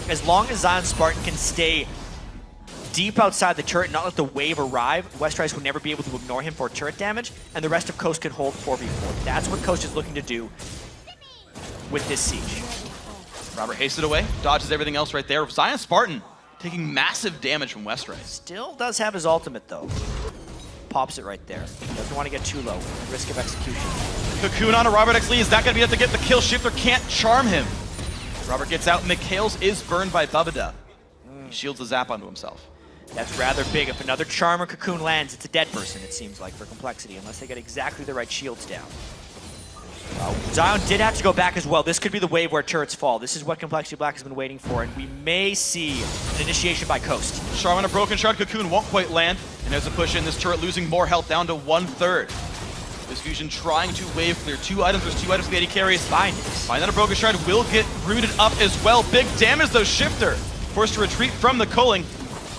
As long as ZionSpartan can stay deep outside the turret and not let the wave arrive, Westrice would never be able to ignore him for turret damage, and the rest of Coast can hold 4v4. That's what Coast is looking to do with this siege. Robert hasted away, dodges everything else right there. ZionSpartan taking massive damage from Westrice. Still does have his ultimate though. Pops it right there. Doesn't want to get too low. Risk of execution. Cocoon on a ROBERTxLEE. Is that going to be enough to get the kill? Shiftur can't charm him. Robert gets out, and Mikhails is burned by Bubbadub. He shields the zap onto himself. That's rather big. If another charm or cocoon lands, it's a dead person, it seems like, for compLexity, unless they get exactly the right shields down. Zion did have to go back as well. This could be the wave where turrets fall. This is what compLexity.Black has been waiting for, and we may see an initiation by Coast. Charm on a Brokenshard. Cocoon won't quite land, and there's a push in. This turret losing more health down to 1/3. WizFujiiN trying to wave clear 2 items. There's 2 items the AD carries. Find on a Brokenshard will get rooted up as well. Big damage though. Shiftur forced to retreat from the culling.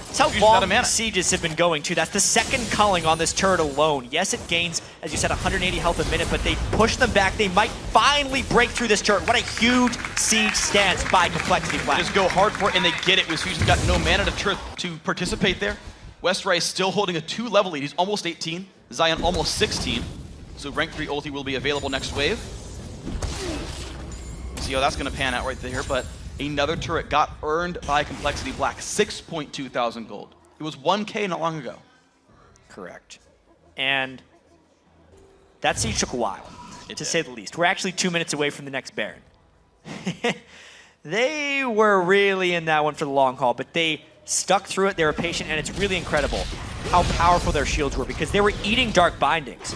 That's how long sieges have been going, too. That's the second culling on this turret alone. Yes, it gains, as you said, 180 health a minute, but they push them back. They might finally break through this turret. What a huge siege stance by compLexity.Black. Just go hard for it, and they get it. WizFujiiN's got no mana to participate there. Westrice still holding a 2-level lead. He's almost 18. Zion almost 16. So rank 3 ulti will be available next wave. See how that's going to pan out right there, but another turret got earned by compLexity.Black, 6.2 thousand gold. It was 1K not long ago. Correct. And that siege took a while, to say the least. We're actually 2 minutes away from the next Baron. They were really in that one for the long haul, but they stuck through it, they were patient, and it's really incredible how powerful their shields were, because they were eating dark bindings.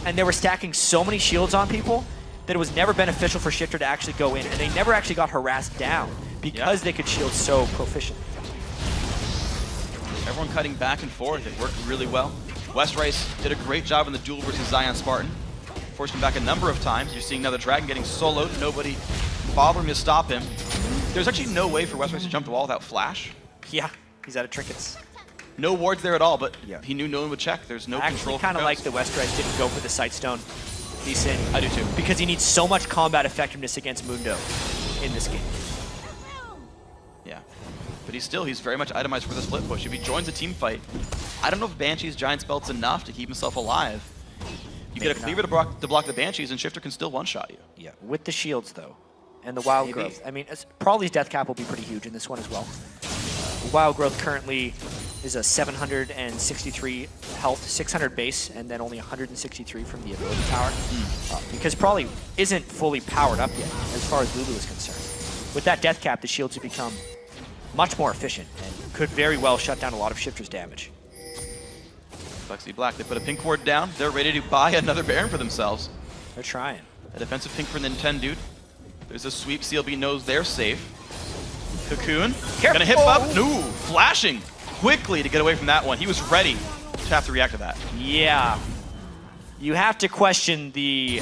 And they were stacking so many shields on people that it was never beneficial for Shiftur to actually go in, and they never actually got harassed down because they could shield so proficiently. Everyone cutting back and forth. It worked really well. Westrice did a great job in the duel versus ZionSpartan. Forced him back a number of times. You're seeing another Dragon getting soloed. Nobody bothering to stop him. There's actually no way for Westrice to jump the wall without flash. Yeah, he's out of trinkets. No wards there at all, but he knew no one would check. There's no control. I actually kind of like that Westrice didn't go for the Sightstone. Decent. I do too. Because he needs so much combat effectiveness against Mundo in this game. Yeah. But he's very much itemized for the split push. If he joins a team fight, I don't know if Banshee's Giant's Belt's enough to keep himself alive. You get a cleaver to block the Banshees, and Shiftur can still one-shot you. Yeah, with the shields, though. And the Wild Growth. I mean, Probably's death cap will be pretty huge in this one as well. Wild Growth currently is a 763 health, 600 base, and then only 163 from the ability tower. Because probably isn't fully powered up yet, as far as Lulu is concerned. With that death cap, the shields have become much more efficient and could very well shut down a lot of Shiptur's damage. compLexity.Black, they put a pink ward down. They're ready to buy another Baron for themselves. They're trying. A defensive pink for Nintendude. There's a sweep. CLB knows they're safe. Cocoon. Gonna hit up. No, flashing quickly to get away from that one. He was ready to have to react to that. Yeah. You have to question the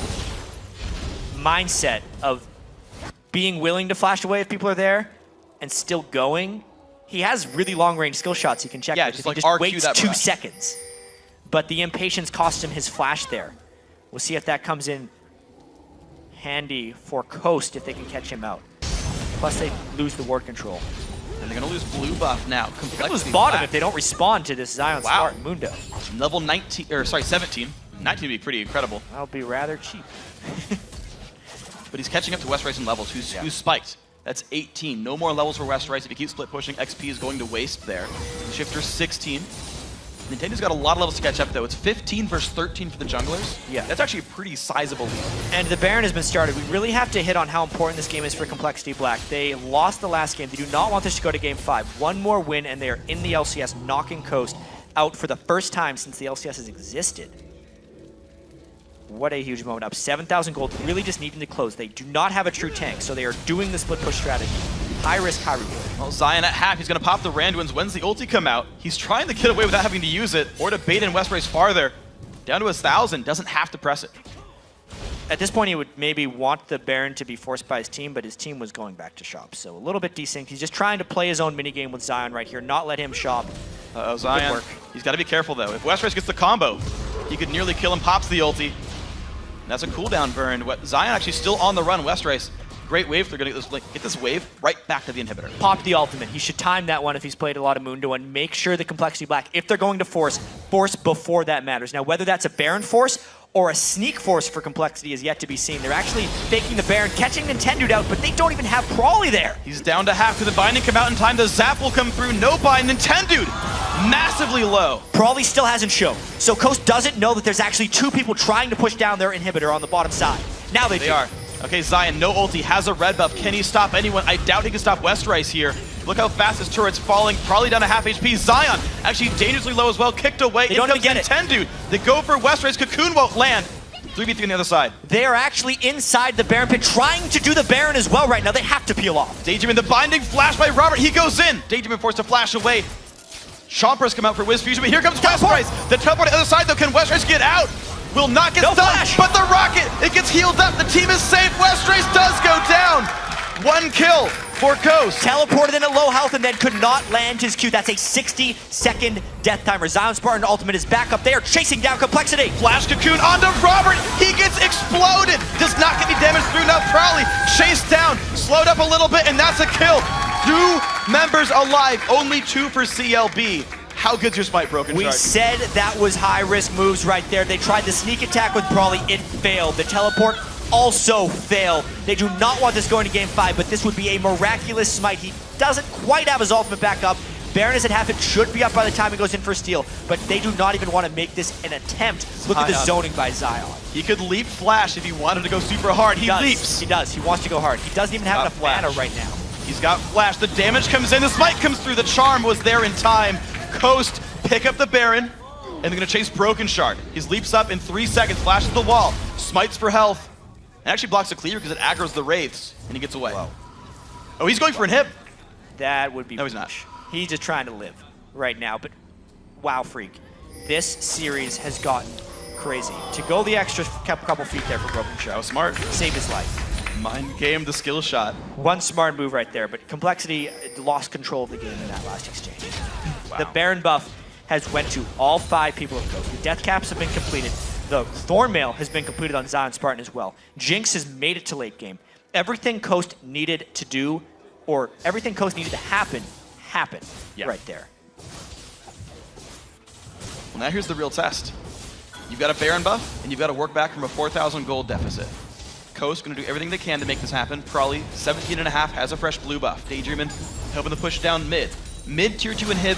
mindset of being willing to flash away if people are there and still going. He has really long-range skill shots he can check. Yeah, with, just he like just RQ waits that 2 breath. seconds. But the impatience cost him his flash there. We'll see if that comes in handy for Coast if they can catch him out. Plus they lose the ward control. And they're gonna lose blue buff now. They're gonna lose compLexity bottom Black. if they don't respond to this ZionSpartan Mundo. Level 19, or sorry, 17. 19 would be pretty incredible. That'll be rather cheap. But he's catching up to Westrice in levels, who's spiked. That's 18. No more levels for Westrice. If he keeps split pushing, XP is going to waste there. Shiptur 16. Nintendo's got a lot of levels to catch up, though. It's 15 versus 13 for the junglers. Yeah. That's actually a pretty sizable lead. And the Baron has been started. We really have to hit on how important this game is for compLexity.Black. They lost the last game. They do not want this to go to game 5. One more win, and they are in the LCS, knocking Coast out for the first time since the LCS has existed. What a huge moment up. 7,000 gold, really just needing to close. They do not have a true tank, so they are doing the split push strategy. High risk, high reward. Well, Zion at half, he's going to pop the Randuins. When's the ulti come out? He's trying to get away without having to use it, or to bait in Westrice farther. Down to 1,000, doesn't have to press it. At this point, he would maybe want the Baron to be forced by his team, but his team was going back to shop. So a little bit desynced. He's just trying to play his own minigame with Zion right here, not let him shop. Uh-oh, Zion. He's got to be careful, though. If Westrice gets the combo, he could nearly kill him, pops the ulti. And that's a cooldown burn. Zion actually still on the run. Westrice, great wave. They're going to get this wave right back to the inhibitor. Pop the ultimate. He should time that one if he's played a lot of Mundo and make sure the compLexity.Black, if they're going to force before that matters. Now, whether that's a Baron force or a sneak force for compLexity is yet to be seen. They're actually faking the Baron, catching Nintendude out, but they don't even have Prawley there. He's down to half. Could the binding come out in time? The zap will come through. No bind. Nintendude massively low. Prawley still hasn't shown. So Coast doesn't know that there's actually 2 people trying to push down their inhibitor on the bottom side. Now they do. They are. Okay, Zion, no ulti, has a red buff. Can he stop anyone? I doubt he can stop Westrice here. Look how fast his turret's falling, probably down to half HP. Zion, actually dangerously low as well, kicked away. They don't even get it. Nintendude. They go for Westrice. Cocoon won't land. 3v3 on the other side. They are actually inside the Baron pit, trying to do the Baron as well right now. They have to peel off. Daydreamin, the binding flash by Robert. He goes in. Daydreamin forced to flash away. Chompers come out for WizFujiiN, but here comes Westrice. The teleport on the other side, though. Can Westrice get out? Will not get stunned, flash. But the rocket, it gets healed up. The team is safe. Westrice does go down. 1 kill for Coast. Teleported in at low health and then could not land his Q. That's a 60-second death timer. ZionSpartan ultimate is back up there, chasing down compLexity. Flash Cocoon onto Robert. He gets exploded. Does not get any damage through. Now Prawley chased down, slowed up a little bit, and that's a kill. 2 members alive, only 2 for CLB. How good's your smite, Brokenshard? We said that was high-risk moves right there. They tried the sneak attack with Prawley. It failed. The teleport also failed. They do not want this going to game 5, but this would be a miraculous smite. He doesn't quite have his ultimate back up. Baron is at half. It should be up by the time he goes in for steal, but they do not even want to make this an attempt. Look at the zoning by Zion. He could leap flash if he wanted to go super hard. He leaps. He does. He wants to go hard. He doesn't even have enough mana right now. He's got flash. The damage comes in. The smite comes through. The charm was there in time. Coast pick up the Baron, and they're going to chase Brokenshard. He leaps up in 3 seconds, flashes the wall, smites for health, and actually blocks a clear because it aggroes the Wraiths, and he gets away. Whoa. Oh, he's going for an hip. That would be... No, he's not. He's just trying to live right now, but wow, freak. This series has gotten crazy. To go the extra couple feet there for Brokenshard. That was smart. Saved his life. Mind game the skill shot. One smart move right there, but compLexity lost control of the game in that last exchange. Wow. The Baron buff has went to all 5 people of Coast. The death caps have been completed. The Thornmail has been completed on ZionSpartan as well. Jinx has made it to late game. Everything Coast needed to do, or everything Coast needed to happen, happened right there. Well, now here's the real test. You've got a Baron buff, and you've got to work back from a 4,000 gold deficit. Coast going to do everything they can to make this happen. Prawley, 17.5, has a fresh blue buff. Daydreamin helping to push down mid. Mid tier 2 mid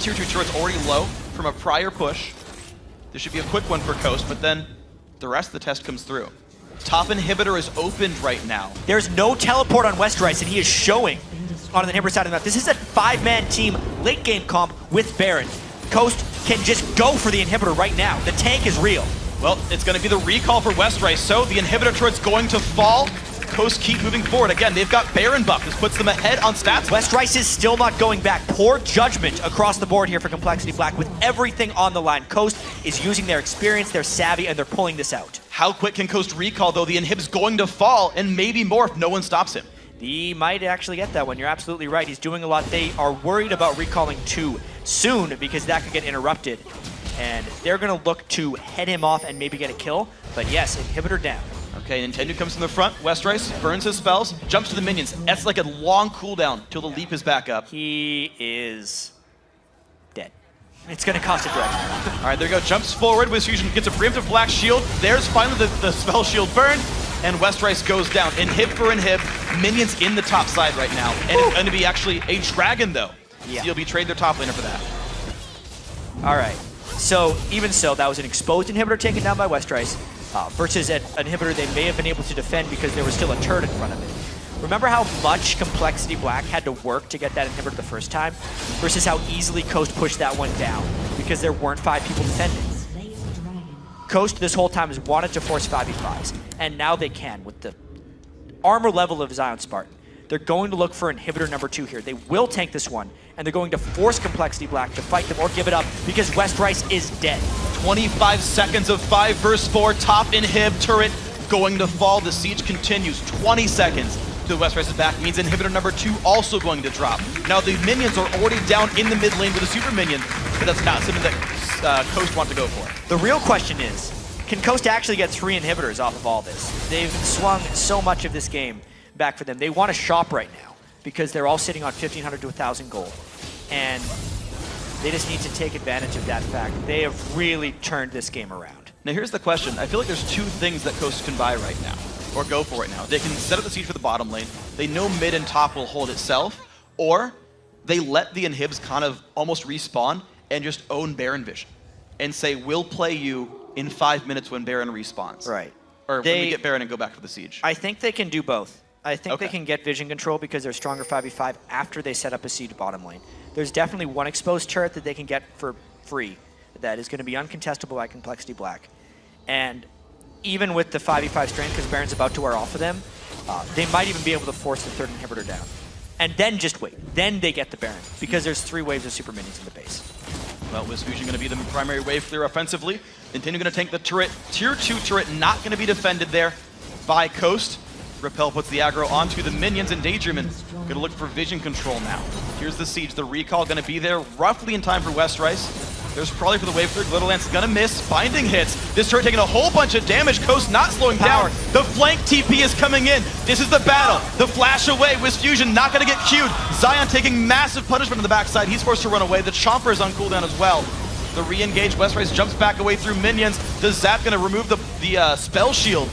tier 2 turret's already low from a prior push. This should be a quick one for Coast, but then the rest of the test comes through. Top inhibitor is opened right now. There's no teleport on Westrice, and he is showing on the inhibitor side of the map. This is a 5-man team late game comp with Baron. Coast can just go for the inhibitor right now. The tank is real. Well, it's going to be the recall for Westrice, so the inhibitor turret's going to fall. Coast keep moving forward. Again, they've got Baron buff. This puts them ahead on stats. Westrice is still not going back. Poor judgment across the board here for compLexity.Black with everything on the line. Coast is using their experience, their savvy, and they're pulling this out. How quick can Coast recall, though? The inhib's going to fall, and maybe more if no one stops him. He might actually get that one. You're absolutely right. He's doing a lot. They are worried about recalling too soon because that could get interrupted. And they're going to look to head him off and maybe get a kill. But yes, inhibitor down. Okay, Nintendo comes from the front. Westrice burns his spells, jumps to the minions. That's like a long cooldown till the leap is back up. He is dead. It's going to cost a direct. All right, there you go. Jumps forward. WizFujiiN gets a preemptive black shield. There's finally the spell shield burn. And Westrice goes down. Inhib for inhib. Minions in the top side right now. And it's going to be actually a dragon, though. Yeah. CLB trade their top laner for that. All right. So, even so, that was an exposed inhibitor taken down by Westrice versus an inhibitor they may have been able to defend because there was still a turret in front of it. Remember how much compLexity.Black had to work to get that inhibitor the first time versus how easily Coast pushed that one down because there weren't 5 people defending. Coast this whole time has wanted to force 5v5s, and now they can with the armor level of ZionSpartan. They're going to look for inhibitor number 2 here. They will tank this one, and they're going to force compLexity.Black to fight them or give it up because Westrice is dead. 25 seconds of 5 versus 4. Top inhib turret going to fall. The siege continues. 20 seconds to Westrice's back means inhibitor number 2 also going to drop. Now the minions are already down in the mid lane with a super minion, but that's not something that Coast want to go for. The real question is, can Coast actually get 3 inhibitors off of all this? They've swung so much of this game back for them. They want to shop right now because they're all sitting on 1,500 to 1,000 gold. And they just need to take advantage of that fact. They have really turned this game around. Now here's the question. I feel like there's 2 things that Coast can buy right now, or go for right now. They can set up the siege for the bottom lane. They know mid and top will hold itself, or they let the inhibs kind of almost respawn and just own Baron Vision and say, we'll play you in 5 minutes when Baron respawns. Right. Or when we get Baron and go back for the siege. I think they can do both. I think Okay. they can get vision control because they're stronger 5v5 after they set up a siege bottom lane. There's definitely one exposed turret that they can get for free that is going to be uncontestable by compLexity.Black. And even with the 5v5 strength, because Baron's about to wear off of them, they might even be able to force the 3rd inhibitor down. And then just wait. Then they get the Baron because there's 3 waves of super minions in the base. Well, WizFujiiN going to be the primary wave clear offensively. Nintendo going to tank the turret. Tier 2 turret not going to be defended there by Coast. Repel puts the aggro onto the minions, and Daydreamin going to look for vision control now. Here's the siege. The recall going to be there roughly in time for Westrice. There's probably for the wave clear. Little Lance going to miss. Binding hits. This turret taking a whole bunch of damage. Coast not slowing down. The flank TP is coming in. This is the battle. The flash away. WizFujiiN not going to get queued. Zion taking massive punishment on the backside. He's forced to run away. The Chomper is on cooldown as well. The re-engage. Westrice jumps back away through minions. The Zap going to remove the spell shield.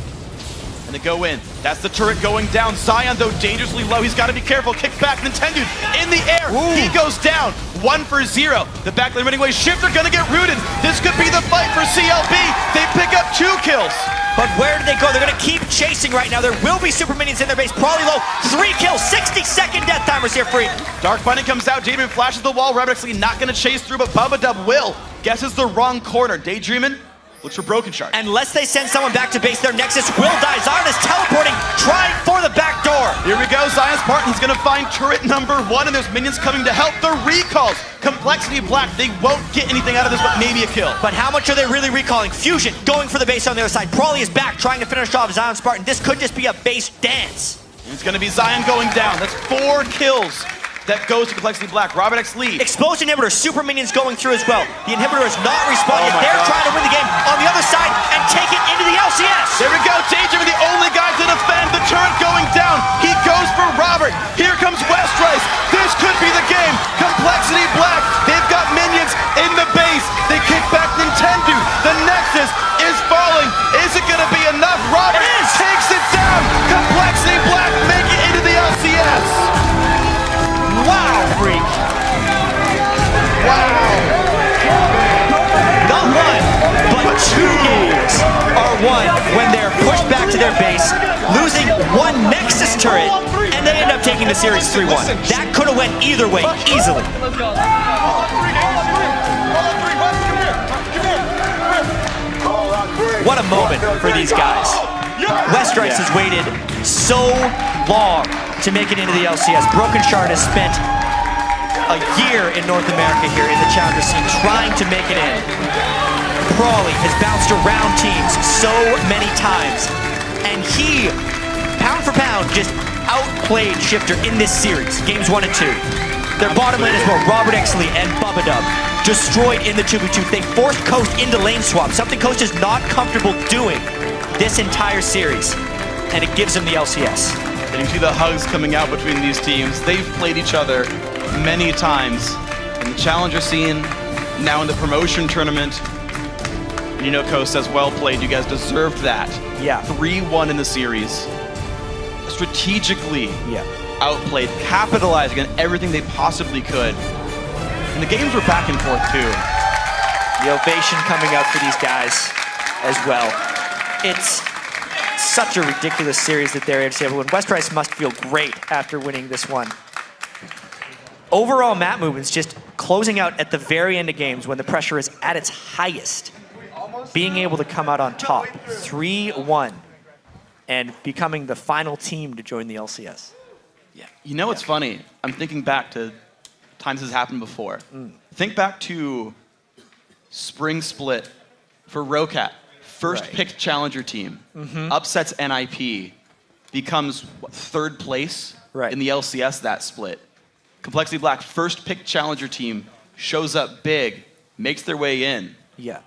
And they go in. That's the turret going down. Zion, though, dangerously low. He's got to be careful. Kick back. Nintendude in the air. Ooh. He goes down. 1 for 0. The backlane running away. Shiptur going to get rooted. This could be the fight for CLB. They pick up 2 kills. But where do they go? They're going to keep chasing right now. There will be super minions in their base. Probably low. 3 kills. 60-second death timers here for Dark Bunny comes out. Daydreamin flashes the wall. ROBERTxLEE not going to chase through, but Bubbadub will. Guesses the wrong corner. Daydreamin looks for Brokenshard. Unless they send someone back to base, their Nexus will die. Zion is teleporting, trying for the back door. Here we go, ZionSpartan. He's going to find turret number 1, and there's minions coming to help. The recalls. compLexity.Black, they won't get anything out of this, but maybe a kill. But how much are they really recalling? Fusion going for the base on the other side. Prawley is back, trying to finish off ZionSpartan. This could just be a base dance. And it's going to be Zion going down. That's 4 kills. That goes to compLexity.Black. ROBERTxLEE. Exposed inhibitor, super minions going through as well. The inhibitor is not responding. They're trying to win the game on the other side and take it into the LCS. There we go. Daydreamin, the only guy to defend. The turret going down. He goes for Robert. Here comes Westrice. This could be the game. compLexity.Black. They've got minions in the base. They kick back Nintendude. The Nexus is falling. Is it going to be enough? Robert takes it down. compLexity.Black make it into the LCS. Wow, freak. up taking the series 3-1. That could have went either way, easily. What a moment for these guys. Westrice has waited so long to make it into the LCS. Brokenshard has spent a year in North America here in the challenger scene trying to make it in. Brawley has bounced around teams so many times, and he, pound for pound, just outplayed Shiptur in this series, games 1 and 2. Their bottom lane as well, ROBERTxLEE and Bubbadub, destroyed in the 2v2. They forced Coast into lane swap, something Coast is not comfortable doing this entire series, and it gives them the LCS. And you see the hugs coming out between these teams. They've played each other many times in the challenger scene, now in the promotion tournament. And you know Coast says, well played, you guys deserved that. Yeah. 3-1 in the series. Strategically Yeah. outplayed, capitalizing on everything they possibly could. And the games were back and forth too. The ovation coming up for these guys as well. It's such a ridiculous series that they're able to say, everyone. Westrice must feel great after winning this one. Overall map movements, just closing out at the very end of games when the pressure is at its highest. Being able to come out on top, 3-1, and becoming the final team to join the LCS. Yeah. You know what's funny? I'm thinking back to times this has happened before. Think back to Spring Split for Rocat. First picked challenger team, upsets NIP, becomes what, 3rd place in the LCS that split. compLexity.Black, first picked challenger team, shows up big, makes their way in. Yeah.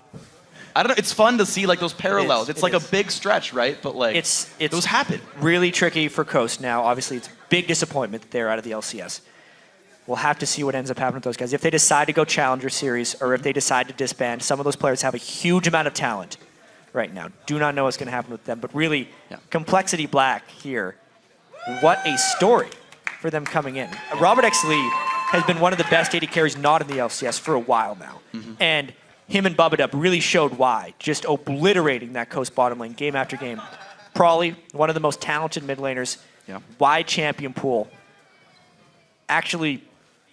I don't know, it's fun to see like those parallels. It's like a big stretch, right? But like, It's those happen. really tricky for Coast now. Obviously, it's a big disappointment that they're out of the LCS. We'll have to see what ends up happening with those guys. If they decide to go Challenger Series or if they decide to disband, some of those players have a huge amount of talent right now. Do not know what's going to happen with them. But really, compLexity.Black here, what a story for them coming in. ROBERTxLEE has been one of the best AD carries not in the LCS for a while now. And him and Bubbadub really showed why, just obliterating that Coast bottom lane game after game. Probably one of the most talented mid laners, wide champion pool, actually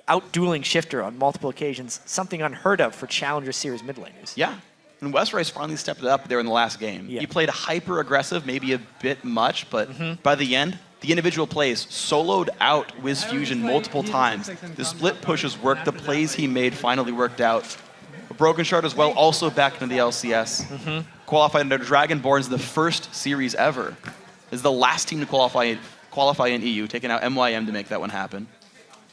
out-dueling Shiptur on multiple occasions, something unheard of for Challenger Series mid laners. Yeah, and Westrice finally stepped it up there in the last game. He played hyper-aggressive, maybe a bit much, but by the end, the individual plays soloed out WizFujiiN multiple times. The split pushes worked, the plays he made finally worked out. Brokenshard as well, also back into the LCS. Qualified under Dragonborn's the first series ever. Is the last team to qualify in EU, taking out MYM to make that one happen.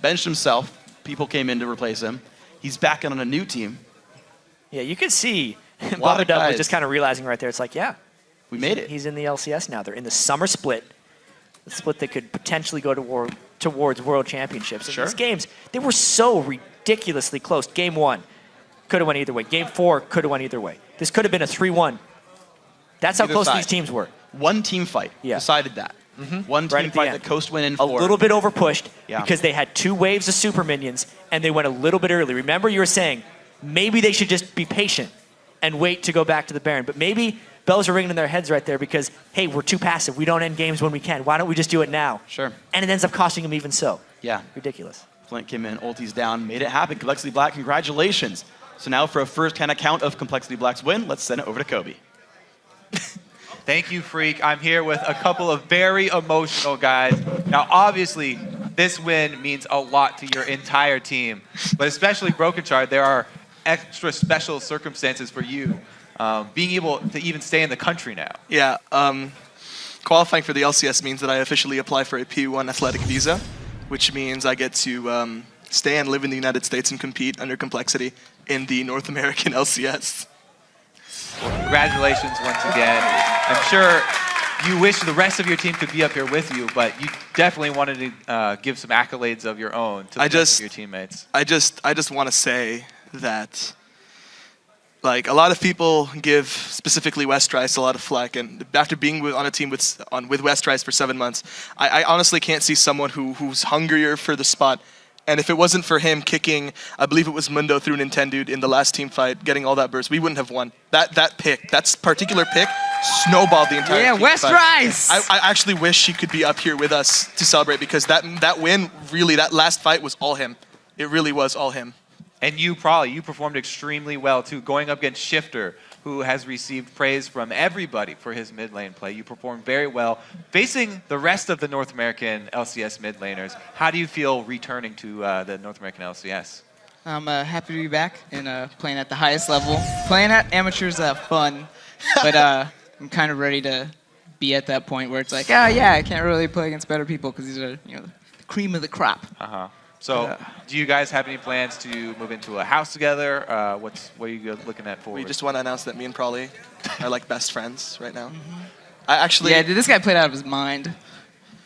Benched himself. People came in to replace him. He's back on a new team. Yeah, you could see Bubbadub was just kind of realizing right there. It's like, yeah, we made it. He's in the LCS now. They're in the summer split, the split that could potentially go towards World Championships. And these games, they were so ridiculously close. Game 1 could have went either way. Game 4 could have went either way. This could have been a 3-1. That's how close these teams were. One team fight decided that. One team fight that Coast went in for. A little bit overpushed because they had 2 waves of super minions and they went a little bit early. Remember you were saying maybe they should just be patient and wait to go back to the Baron. But maybe bells are ringing in their heads right there because, hey, we're too passive. We don't end games when we can. Why don't we just do it now? Sure. And it ends up costing them even so. Yeah. Ridiculous. Flint came in, ulti's down, made it happen. compLexity.Black, congratulations. So now for a first kind of count of compLexity.Black's win, let's send it over to Kobe. Thank you, Freak. I'm here with a couple of very emotional guys. Now, obviously, this win means a lot to your entire team, but especially Brokenshard, there are extra special circumstances for you being able to even stay in the country now. Yeah, qualifying for the LCS means that I officially apply for a P1 athletic visa, which means I get to stay and live in the United States and compete under compLexity in the North American LCS. Well, congratulations once again. I'm sure you wish the rest of your team could be up here with you, but you definitely wanted to give some accolades of your own to the rest of your teammates. I just want to say that, like, a lot of people give specifically Westrice a lot of flack, and after being on a team with Westrice for 7 months, I honestly can't see someone who's hungrier for the spot. And if it wasn't for him kicking, I believe it was Mundo through Nintendude in the last team fight, getting all that burst, we wouldn't have won. That particular pick snowballed the entire team. Westrice! I actually wish she could be up here with us to celebrate because that win, really, that last fight was all him. It really was all him. And you performed extremely well too, going up against Shiptur, who has received praise from everybody for his mid lane play. You performed very well. Facing the rest of the North American LCS mid laners, how do you feel returning to the North American LCS? I'm happy to be back and playing at the highest level. Playing at amateurs fun, but I'm kind of ready to be at that point where it's like, yeah, I can't really play against better people because these are the cream of the crop. So, do you guys have any plans to move into a house together? What are you looking at forward? We just want to announce that me and Prolly are like best friends right now. Yeah, this guy played out of his mind.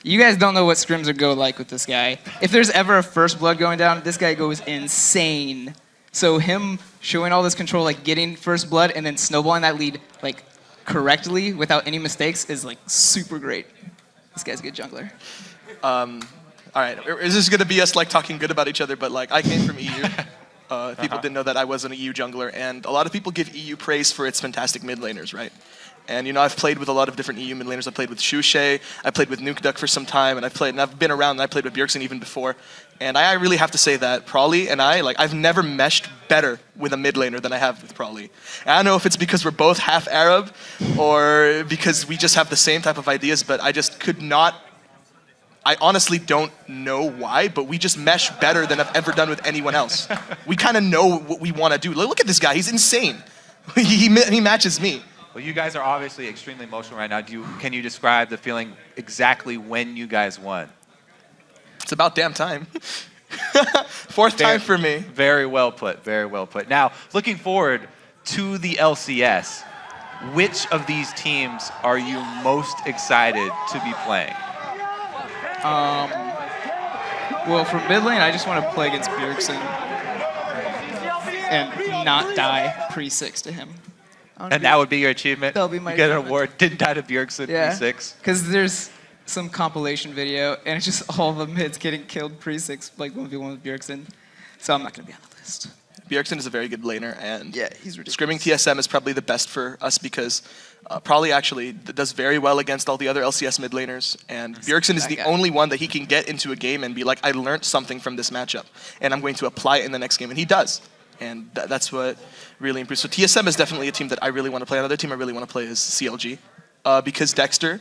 You guys don't know what scrims are go like with this guy. If there's ever a first blood going down, this guy goes insane. So him showing all this control, like getting first blood and then snowballing that lead like correctly without any mistakes is like super great. This guy's a good jungler. All right, is this gonna be us like talking good about each other? But like, I came from EU. People didn't know that I was an EU jungler, and a lot of people give EU praise for its fantastic mid laners, right? And I've played with a lot of different EU mid laners. I played with Shushe, I played with Newcomb for some time, and I've been around. And I played with Bjergsen even before. And I really have to say that Prolly and I've never meshed better with a mid laner than I have with Prolly. And I don't know if it's because we're both half Arab, or because we just have the same type of ideas, but I just could not. I honestly don't know why, but we just mesh better than I've ever done with anyone else. We kind of know what we want to do. Look at this guy. He's insane. He matches me. Well, you guys are obviously extremely emotional right now. Can you describe the feeling exactly when you guys won? It's about damn time. Fourth time for me. Very well put. Very well put. Now, looking forward to the LCS, which of these teams are you most excited to be playing? Well, for mid lane, I just want to play against Bjergsen and not die pre-6 to him. And that would be your achievement? That'll be my You get an achievement. award, didn't die to Bjergsen pre-6? Because there's some compilation video, and it's just all the mids getting killed pre-6, like 1v1 with Bjergsen. So I'm not going to be on the list. Bjergsen is a very good laner, and Yeah, he's ridiculous. scrimming TSM is probably the best for us because Prolly actually does very well against all the other LCS mid laners, and Bjergsen is that the guy. only one that he can get into a game and be like, I learned something from this matchup, and I'm going to apply it in the next game, and he does. And that's what really improves. So TSM is definitely a team that I really want to play. Another team I really want to play is CLG, because Dexter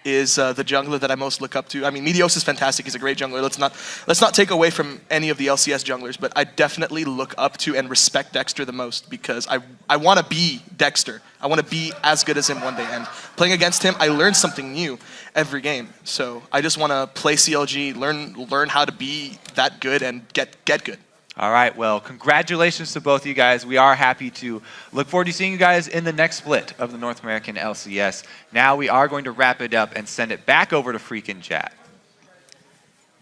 is the jungler that I most look up to. I mean, Meteos is fantastic. He's a great jungler. Let's not take away from any of the LCS junglers, but I definitely look up to and respect Dexter the most because I want to be Dexter. I want to be as good as him one day. And playing against him, I learn something new every game. So I just want to play CLG, learn how to be that good and get good. All right, well, congratulations to both of you guys. We are happy to look forward to seeing you guys in the next split of the North American LCS. Now we are going to wrap it up and send it back over to freaking chat.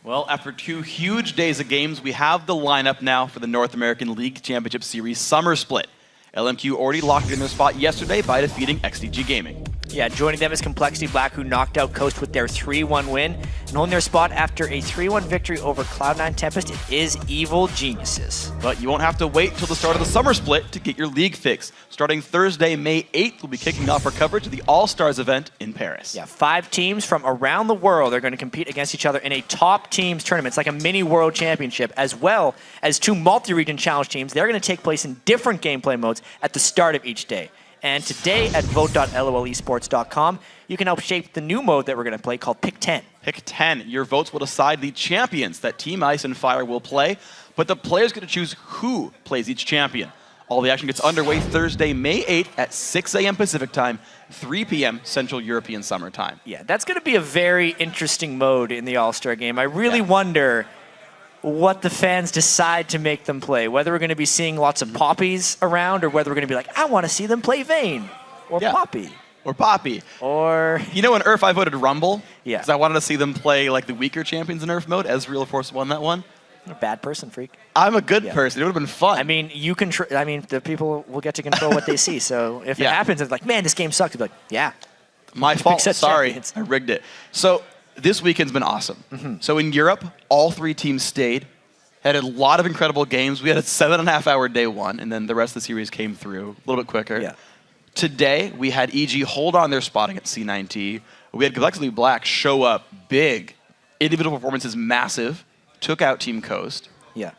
Well, after 2 huge days of games, we have the lineup now for the North American League Championship Series Summer Split. LMQ already locked in their spot yesterday by defeating XDG Gaming. Yeah, joining them is compLexity.Black, who knocked out Coast with their 3-1 win. And holding their spot after a 3-1 victory over Cloud9 Tempest, it is Evil Geniuses. But you won't have to wait till the start of the Summer Split to get your league fix. Starting Thursday, May 8th, we'll be kicking off our coverage of the All-Stars event in Paris. Yeah, 5 teams from around the world are going to compete against each other in a top teams tournament. It's like a mini world championship, as well as 2 multi-region challenge teams. They're going to take place in different gameplay modes at the start of each day. And today at vote.lolesports.com, you can help shape the new mode that we're going to play called Pick 10. Pick 10. Your votes will decide the champions that Team Ice and Fire will play, but the players get to choose who plays each champion. All the action gets underway Thursday, May 8th at 6 a.m. Pacific Time, 3 p.m. Central European Summer Time. Yeah, that's going to be a very interesting mode in the All-Star game. I really wonder what the fans decide to make them play. Whether we're going to be seeing lots of poppies around, or whether we're going to be like, I want to see them play Vayne or Poppy. Or Poppy. Or... You know, in Earth, I voted Rumble. Yeah. Because I wanted to see them play like the weaker champions in Earth mode. Ezreal Force won that one. You're a bad person, freak. I'm a good person. It would have been fun. I mean, the people will get to control what they see. So if it happens, it's like, man, this game sucked. You'll be like, yeah. My fault. Set Sorry. champions. I rigged it. So this weekend's been awesome. So in Europe, all 3 teams stayed. Had a lot of incredible games. We had a 7.5-hour day 1, and then the rest of the series came through a little bit quicker. Yeah. Today, we had EG hold on their spot against C9T. We had compLexity.Black show up big. Individual performance is massive. Took out Team Coast. Yeah.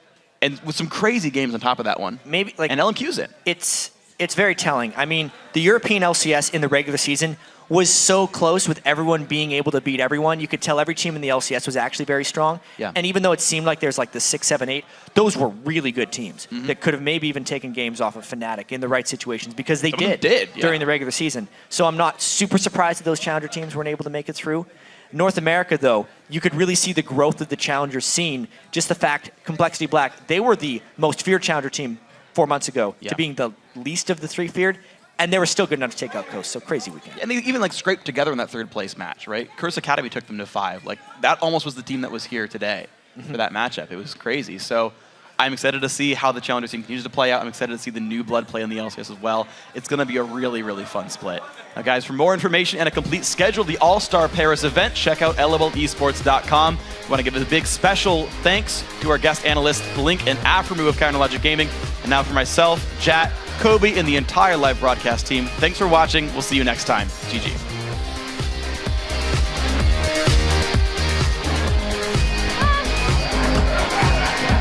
And with some crazy games on top of that one. Maybe like and LMQ's in. It's very telling. I mean, the European LCS in the regular season was so close with everyone being able to beat everyone. You could tell every team in the LCS was actually very strong. Yeah. And even though it seemed like there's like the 6, 7, 8, those were really good teams that could have maybe even taken games off of Fnatic in the right situations because they did during the regular season. So I'm not super surprised that those challenger teams weren't able to make it through. North America, though, you could really see the growth of the challenger scene. Just the fact, compLexity.Black, they were the most feared challenger team 4 months ago to being the least of the 3 feared. And they were still good enough to take out Coast, so crazy weekend. And they even like scraped together in that 3rd place match, right? Curse Academy took them to 5. Like that almost was the team that was here today for that matchup. It was crazy. So I'm excited to see how the challenger scene continues to play out. I'm excited to see the new blood play in the LCS as well. It's going to be a really, really fun split. Now, guys, for more information and a complete schedule of the All-Star Paris event, check out LOLesports.com. We want to give a big special thanks to our guest analyst, Blink and Afremu of Counterlogic Gaming. And now for myself, Jat, Kobe, and the entire live broadcast team, thanks for watching. We'll see you next time. GG.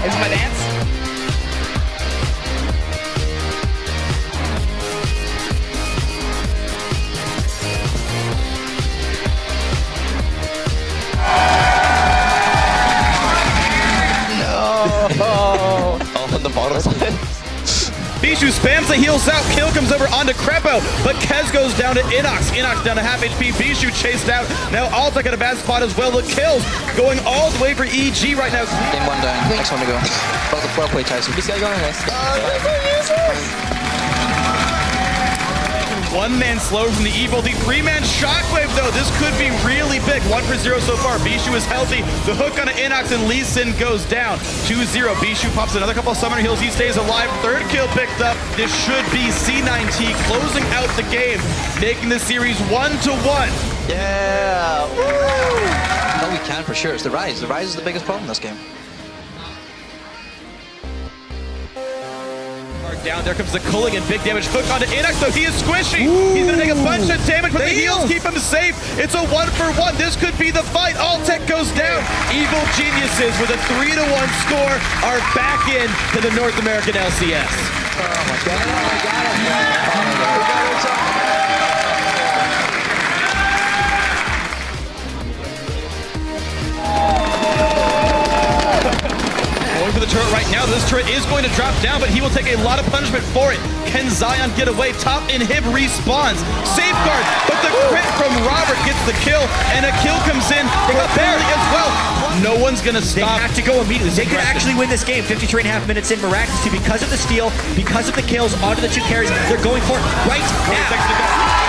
Is my dance? All in the bottom side. Bijou spams the heals out. Kill comes over onto Crepo, but Kez goes down to Inox. Inox down to half HP. Bijou chased out. Now Alta got a bad spot as well. The kills going all the way for EG right now. Game 1 down. Next one to go. Well played, Tyson. This guy going next. One-man slow from the Evil. The 3-man Shockwave, though. This could be really big. 1-for-0 so far. Bijou is healthy. The hook on Inox and Lucian goes down. 2-0. Bijou pops another couple of summoner heals. He stays alive. 3rd kill picked up. This should be C9T closing out the game, making the series 1-1. Yeah. Woo! No, we can for sure. It's the Rise. The Rise is the biggest problem in this game. Down there comes the Culling and big damage hook onto Inox, so he is squishy. He's gonna take a bunch of damage, but the heals keep him safe. It's a 1-for-1. This could be the fight. All tech goes down. Evil Geniuses with a 3-1 score are back in to the North American LCS. Oh my God. We got it. We got it. Going for the turret right now. This turret is going to drop down, but he will take a lot of punishment for it. Can Zion get away? Top inhib respawns. Safeguard, but the crit from Robert gets the kill, and a kill comes in barely as well. No one's going to stop. They have to go immediately. They could actually win this game 53.5 minutes in miraculously because of the steal, because of the kills onto the 2 carries. They're going for it right now.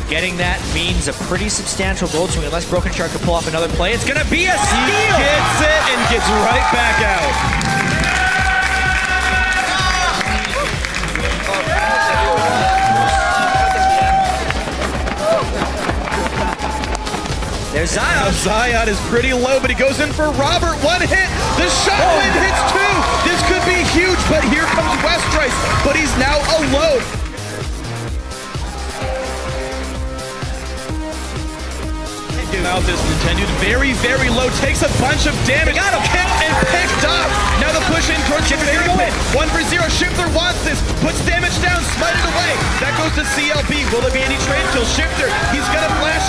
Getting that means a pretty substantial goal swing. Unless Brokenshard could pull off another play, it's going to be a steal! He gets it and gets right back out. There's Zion. Now Zion is pretty low, but he goes in for Robert. 1 hit. The shotgun hits 2. This could be huge, but here comes Westrice, but he's now alone. Out this Nintendude very, very low, takes a bunch of damage. Got him hit and picked up. Now the push in towards Shiptur. 1-for-0. Shiptur wants this, puts damage down, smited away. That goes to CLB. Will there be any trade kill? Shiptur, he's gonna flash